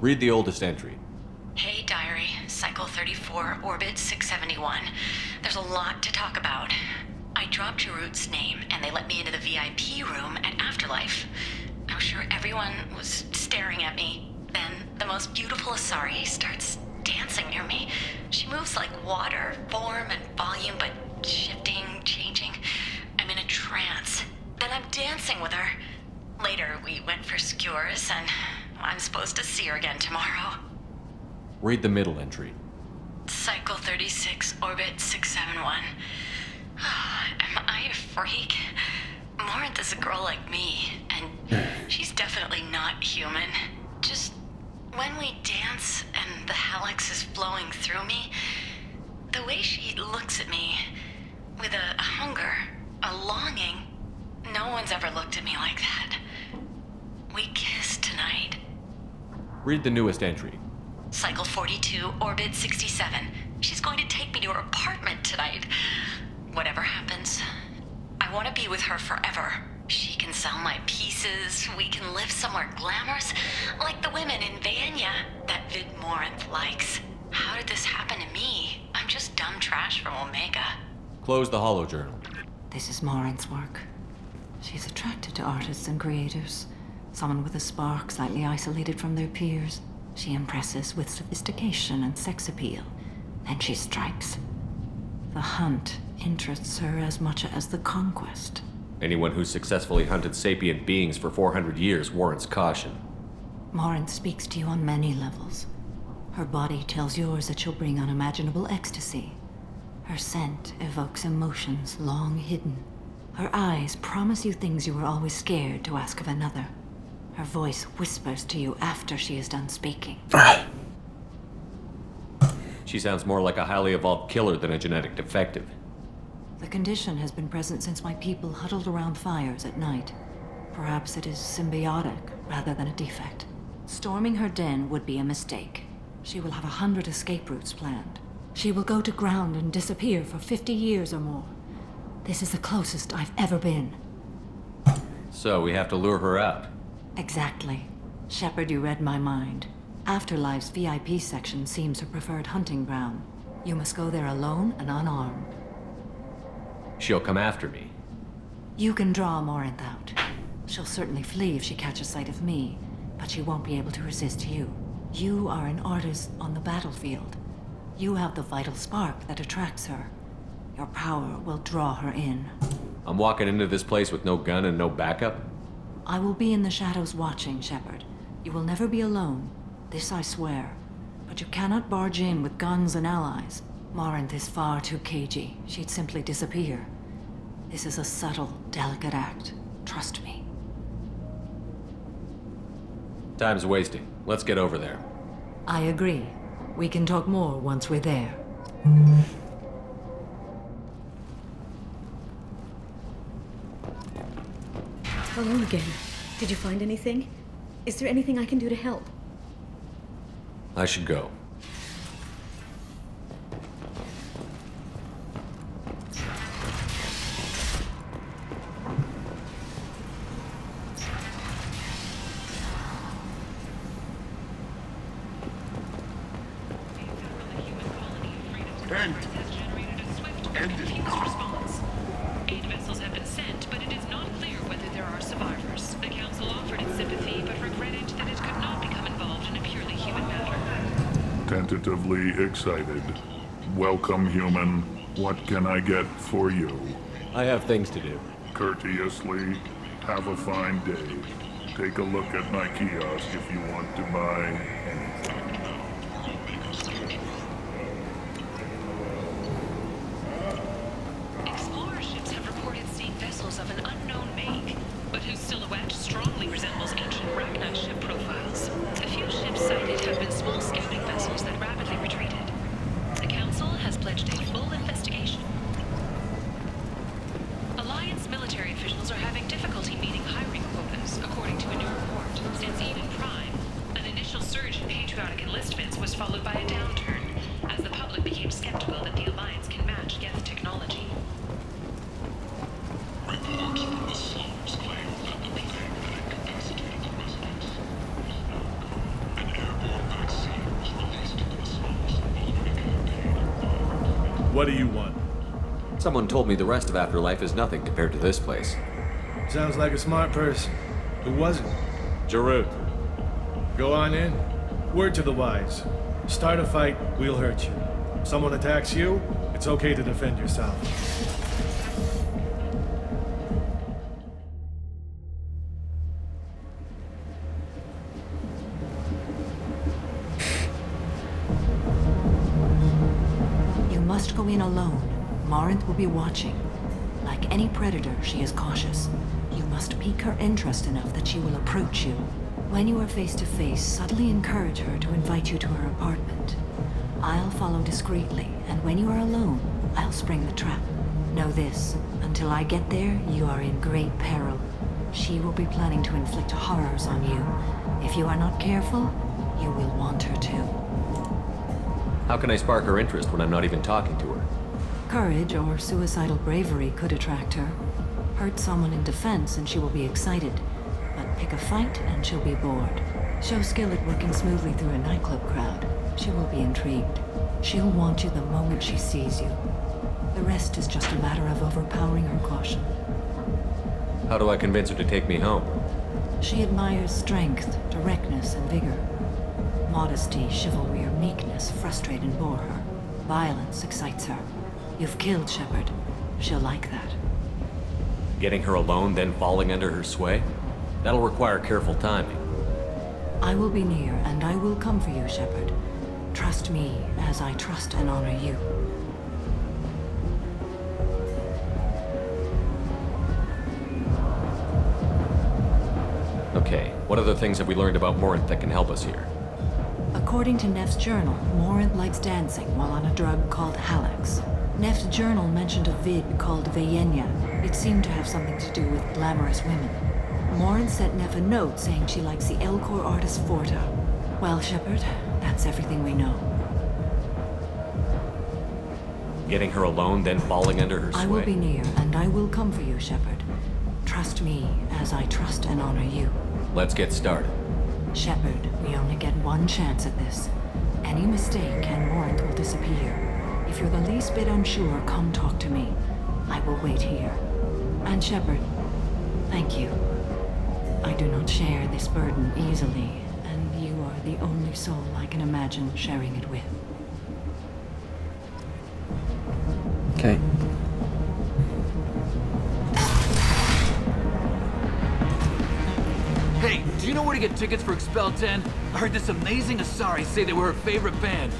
Read the oldest entry. Hey, Diary. Cycle 34, Orbit 671. There's a lot to talk about. I dropped Jarut's name, and they let me into the VIP room at Afterlife. I was sure everyone was staring at me. Then, the most beautiful Asari starts dancing near me. She moves like water, form and volume, but shifting, changing. I'm in a trance. Then I'm dancing with her. Later, we went for skewers, and I'm supposed to see her again tomorrow. Read the middle entry. Cycle 36, orbit 671. Am I a freak? Morinth is a girl like me, and she's definitely not human. Just when we dance and the Hallex is flowing through me, the way she looks at me with a hunger, a longing, no one's ever looked at me like that. We kissed tonight. Read the newest entry. Cycle 42, orbit 67. She's going to take me to her apartment tonight. Whatever happens, I want to be with her forever. She can sell my pieces. We can live somewhere glamorous, like the women in Vanya that Vid Morinth likes. How did this happen to me? I'm just dumb trash from Omega. Close the holojournal. This is Morinth's work. She's attracted to artists and creators. Someone with a spark, slightly isolated from their peers. She impresses with sophistication and sex appeal. Then she strikes. The hunt interests her as much as the conquest. Anyone who's successfully hunted sapient beings for 400 years warrants caution. Morinth speaks to you on many levels. Her body tells yours that she'll bring unimaginable ecstasy. Her scent evokes emotions long hidden. Her eyes promise you things you were always scared to ask of another. Her voice whispers to you after she is done speaking. She sounds more like a highly evolved killer than a genetic defective. The condition has been present since my people huddled around fires at night. Perhaps it is symbiotic rather than a defect. Storming her den would be a mistake. She will have 100 escape routes planned. She will go to ground and disappear for 50 years or more. This is the closest I've ever been. So we have to lure her out. Exactly. Shepard, you read my mind. Afterlife's VIP section seems her preferred hunting ground. You must go there alone and unarmed. She'll come after me. You can draw Morinth out. She'll certainly flee if she catches sight of me, but she won't be able to resist you. You are an artist on the battlefield. You have the vital spark that attracts her. Your power will draw her in. I'm walking into this place with no gun and no backup? I will be in the shadows watching, Shepard. You will never be alone. This I swear. But you cannot barge in with guns and allies. Morinth is far too cagey. She'd simply disappear. This is a subtle, delicate act. Trust me. Time's wasting. Let's get over there. I agree. We can talk more once we're there. Hello again. Did you find anything? Is there anything I can do to help? I should go. Aid vessels have been sent, but it is not clear whether there are survivors. The Council offered its sympathy, but regretted that it could not become involved in a purely human matter. Tentatively excited. Welcome, human. What can I get for you? I have things to do. Courteously, have a fine day. Take a look at my kiosk if you want to buy anything. Explorer ships have reported seeing vessels of an unknown make, but whose silhouette strongly resembles ancient Rachni ship profiles. The few ships sighted have been small scouting vessels that rapidly retreated. The Council has pledged a full investigation. Alliance military officials are having difficulty meeting hiring quotas, according to a new report. Since Eden Prime, an initial surge in patriotic enlistments was followed by a downturn, as the public became skeptical that the Alliance can match Geth technology. Reports from the slums claim that the pathetic capacity of the residents is now an airborne vaccine was released to the slums following a campaign. What do you want? Someone told me the rest of Afterlife is nothing compared to this place. Sounds like a smart person. Who was it? Jarut. Go on in. Word to the wise. Start a fight, we'll hurt you. Someone attacks you, it's okay to defend yourself. in alone, Morinth will be watching. Like any predator, she is cautious. You must pique her interest enough that she will approach you. When you are face to face, subtly encourage her to invite you to her apartment. I'll follow discreetly, and when you are alone, I'll spring the trap. Know this, until I get there, you are in great peril. She will be planning to inflict horrors on you. If you are not careful, you will want her to. How can I spark her interest when I'm not even talking to her? Courage or suicidal bravery could attract her. Hurt someone in defense and she will be excited. But pick a fight and she'll be bored. Show skill at working smoothly through a nightclub crowd. She will be intrigued. She'll want you the moment she sees you. The rest is just a matter of overpowering her caution. How do I convince her to take me home? She admires strength, directness, and vigor. Modesty, chivalry, or meekness frustrate and bore her. Violence excites her. You've killed Shepard. She'll like that. Getting her alone, then falling under her sway? That'll require careful timing. I will be near, and I will come for you, Shepard. Trust me as I trust and honor you. Okay, what other things have we learned about Morinth that can help us here? According to Neff's journal, Morinth likes dancing while on a drug called Halax. Neff's journal mentioned a vid called Vayenya. It seemed to have something to do with glamorous women. Morinth sent Neff a note saying she likes the Elcor artist Forta. Well, Shepard, that's everything we know. Getting her alone, then falling under her sway? I will be near, and I will come for you, Shepard. Trust me as I trust and honor you. Let's get started. Shepard, we only get one chance at this. Any mistake and Morinth will disappear. If you're the least bit unsure, come talk to me. I will wait here. And Shepard, thank you. I do not share this burden easily, and you are the only soul I can imagine sharing it with. Okay. Hey, do you know where to get tickets for Expel 10? I heard this amazing Asari say they were her favorite band.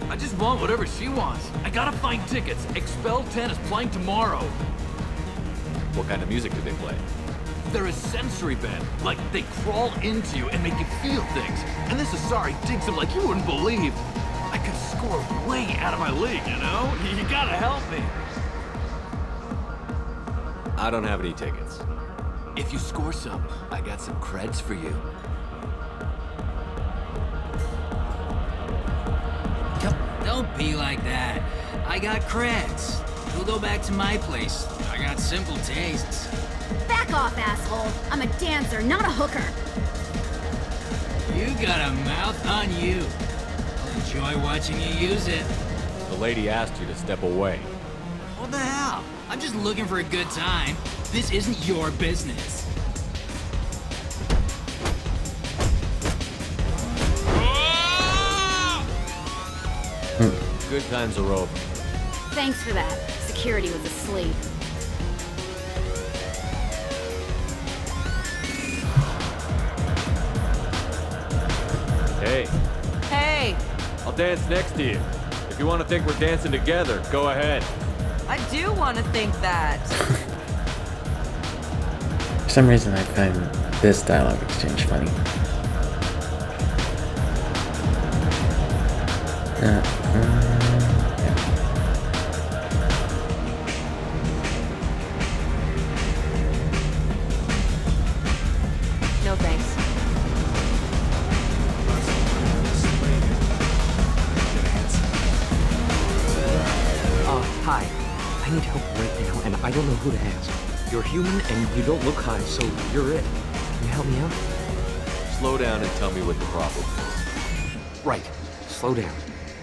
I just want whatever she wants. I gotta find tickets. Expel 10 is playing tomorrow. What kind of music do they play? They're a sensory band. Like, they crawl into you and make you feel things. And this Asari digs them like you wouldn't believe. I could score way out of my league, you know? You gotta help me. I don't have any tickets. If you score some, I got some creds for you. Don't be like that. I got creds. We'll go back to my place. I got simple tastes. Back off, asshole. I'm a dancer, not a hooker. You got a mouth on you. I'll enjoy watching you use it. The lady asked you to step away. What the hell? I'm just looking for a good time. This isn't your business. Good times are over. Thanks for that. Security was asleep. Hey. Hey, I'll dance next to you. If you want to think we're dancing together, go ahead. I do want to think that. For some reason, I find this dialogue exchange funny. No thanks. Hi. I need help right now, and I don't know who to ask. You're human, and you don't look high, so you're it. Can you help me out? Slow down and tell me what the problem is. Right. Slow down.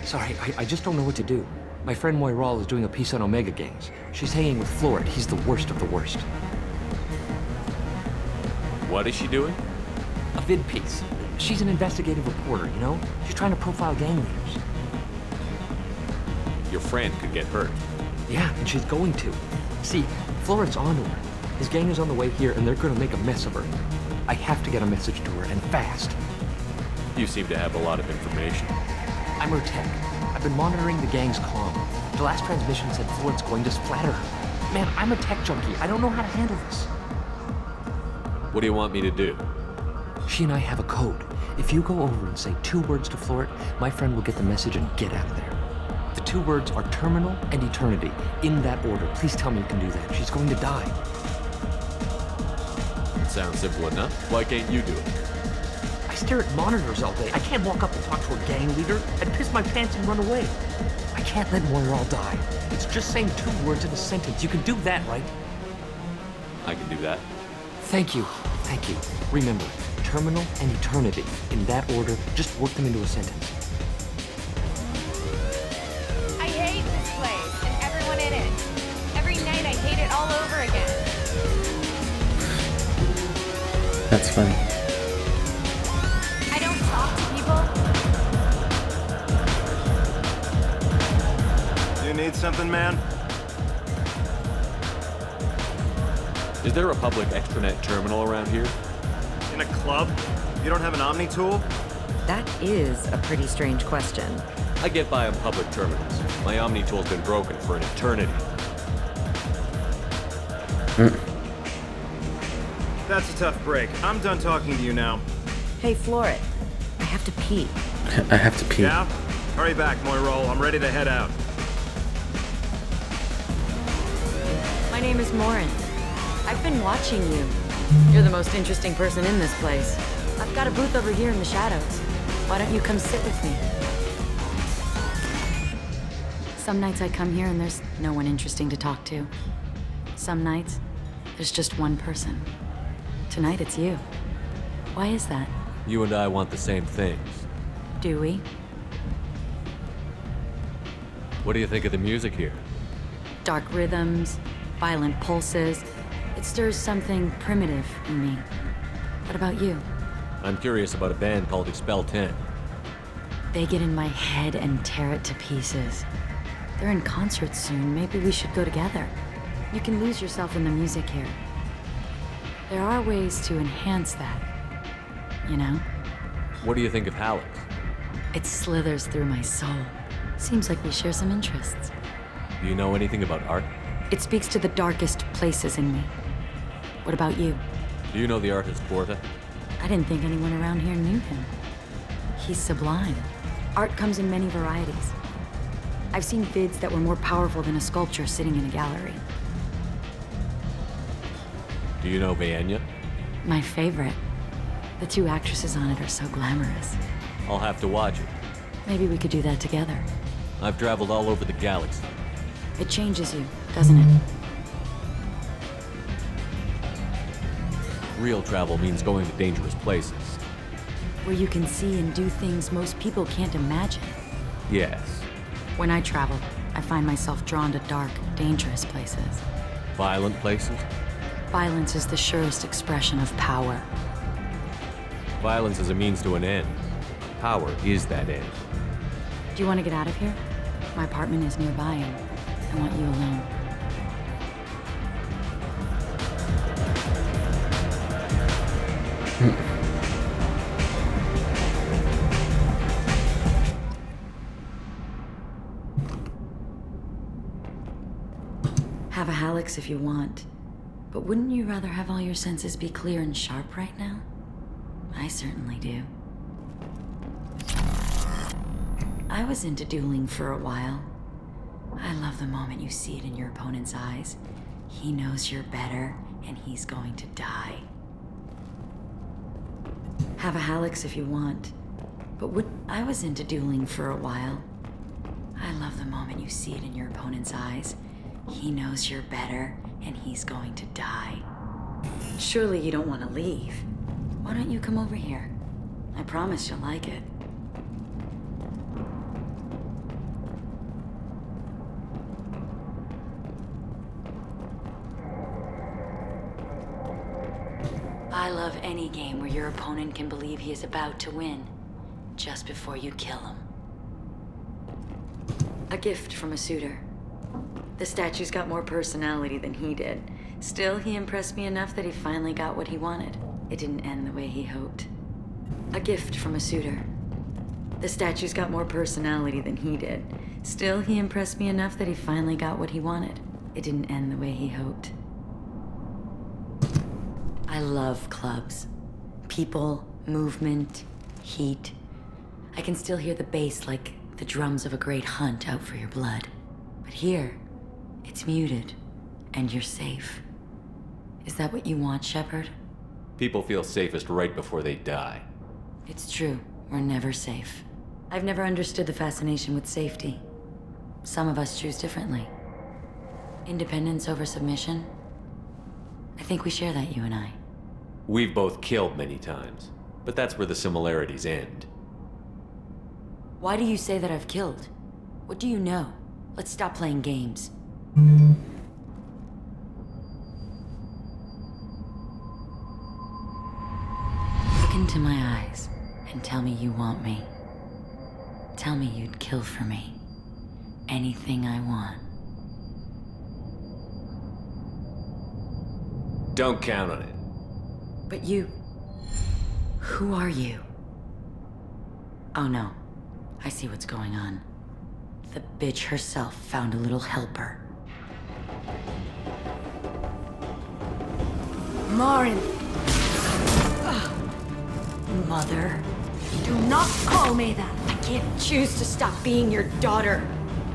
Sorry, I just don't know what to do. My friend Moiral is doing a piece on Omega Gangs. She's hanging with Florid. He's the worst of the worst. What is she doing? A vid piece. She's an investigative reporter, you know? She's trying to profile gang leaders. Your friend could get hurt. Yeah, and she's going to. See, Florid's onto her. His gang is on the way here, and they're gonna make a mess of her. I have to get a message to her, and fast. You seem to have a lot of information. I'm her tech. I've been monitoring the gang's comm. The last transmission said Florence going to splatter her. Man, I'm a tech junkie. I don't know how to handle this. What do you want me to do? She and I have a code. If you go over and say 2 words to Floret, my friend will get the message and get out of there. The 2 words are terminal and eternity. In that order. Please tell me you can do that. She's going to die. It sounds simple enough. Why can't you do it? I stare at monitors all day. I can't walk up and talk to a gang leader. I'd piss my pants and run away. I can't let Moira die. It's just saying 2 words in a sentence. You can do that, right? I can do that. Thank you. Thank you. Remember, terminal and eternity. In that order, just work them into a sentence. I hate this place and everyone in it. Every night I hate it all over again. That's funny. I don't talk to people. You need something, man? Is there a public extranet terminal around here? In a club? You don't have an Omni tool? That is a pretty strange question. I get by on public terminals. My Omni tool's been broken for an eternity. That's a tough break. I'm done talking to you now. Hey, Floret. I have to pee. I have to pee. Yeah? Hurry back, Moira. I'm ready to head out. My name is Morin. I've been watching you. You're the most interesting person in this place. I've got a booth over here in the shadows. Why don't you come sit with me? Some nights I come here and there's no one interesting to talk to. Some nights, there's just one person. Tonight it's you. Why is that? You and I want the same things. Do we? What do you think of the music here? Dark rhythms, violent pulses. It stirs something primitive in me. What about you? I'm curious about a band called Expel 10. They get in my head and tear it to pieces. They're in concert soon. Maybe we should go together. You can lose yourself in the music here. There are ways to enhance that, you know? What do you think of Hallex? It slithers through my soul. Seems like we share some interests. Do you know anything about art? It speaks to the darkest places in me. What about you? Do you know the artist Porta? I didn't think anyone around here knew him. He's sublime. Art comes in many varieties. I've seen vids that were more powerful than a sculpture sitting in a gallery. Do you know Vaenya? My favorite. The 2 actresses on it are so glamorous. I'll have to watch it. Maybe we could do that together. I've traveled all over the galaxy. It changes you, doesn't it? Real travel means going to dangerous places. Where you can see and do things most people can't imagine. Yes. When I travel, I find myself drawn to dark, dangerous places. Violent places? Violence is the surest expression of power. Violence is a means to an end. Power is that end. Do you want to get out of here? My apartment is nearby and I want you alone. Have a Hallex if you want, but wouldn't you rather have all your senses be clear and sharp right now? I certainly do. I was into dueling for a while. I love the moment you see it in your opponent's eyes. He knows you're better, and he's going to die. Have a Hallex if you want, but I was into dueling for a while. I love the moment you see it in your opponent's eyes. He knows you're better, and he's going to die. Surely you don't want to leave. Why don't you come over here? I promise you'll like it. I love any game where your opponent can believe he is about to win, just before you kill him. A gift from a suitor. The statue's got more personality than he did. Still, he impressed me enough that he finally got what he wanted. It didn't end the way he hoped. A gift from a suitor. The statue's got more personality than he did. Still, he impressed me enough that he finally got what he wanted. It didn't end the way he hoped. I love clubs. People, movement, heat. I can still hear the bass like the drums of a great hunt out for your blood. But here, it's muted, and you're safe. Is that what you want, Shepard? People feel safest right before they die. It's true. We're never safe. I've never understood the fascination with safety. Some of us choose differently. Independence over submission? I think we share that, you and I. We've both killed many times, but that's where the similarities end. Why do you say that I've killed? What do you know? Let's stop playing games. Look into my eyes and tell me you want me. Tell me you'd kill for me. Anything I want. Don't count on it. But you... Who are you? Oh no. I see what's going on. The bitch herself found a little helper. Morin! Mother. Do not call me that! I can't choose to stop being your daughter,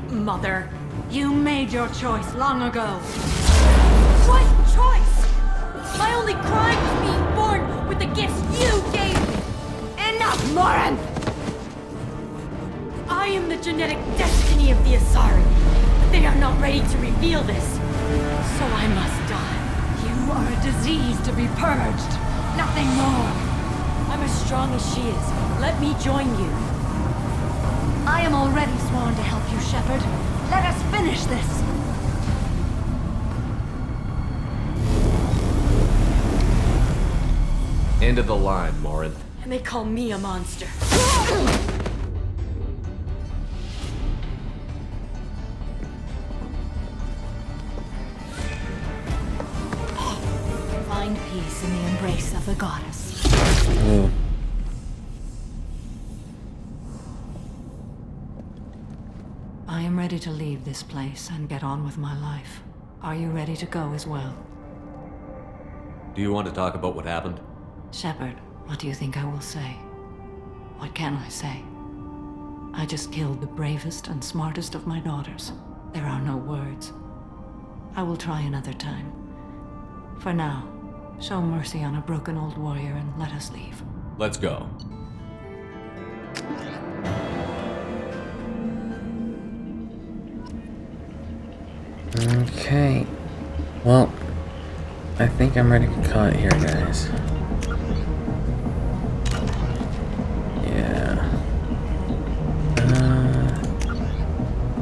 Mother. You made your choice long ago. What choice? My only crime was being born with the gifts you gave me. Enough, Morin! I am the genetic destiny of the Asari. But they are not ready to reveal this. So I must die. You are a disease to be purged. Nothing more. I'm as strong as she is. Let me join you. I am already sworn to help you, Shepard. Let us finish this. End of the line, Morin. And they call me a monster. Find peace in the embrace of the goddess. I am ready to leave this place and get on with my life. Are you ready to go as well? Do you want to talk about what happened? Shepard, what do you think I will say? What can I say? I just killed the bravest and smartest of my daughters. There are no words. I will try another time. For now, show mercy on a broken old warrior and let us leave. Let's go. Okay. Well, I think I'm ready to call it here, guys. Yeah.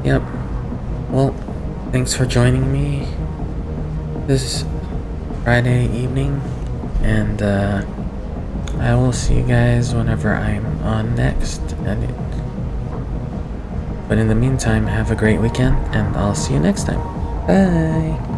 Yep. Well, thanks for joining me this Friday evening, and I will see you guys whenever I'm on next. But in the meantime, have a great weekend, and I'll see you next time. Bye!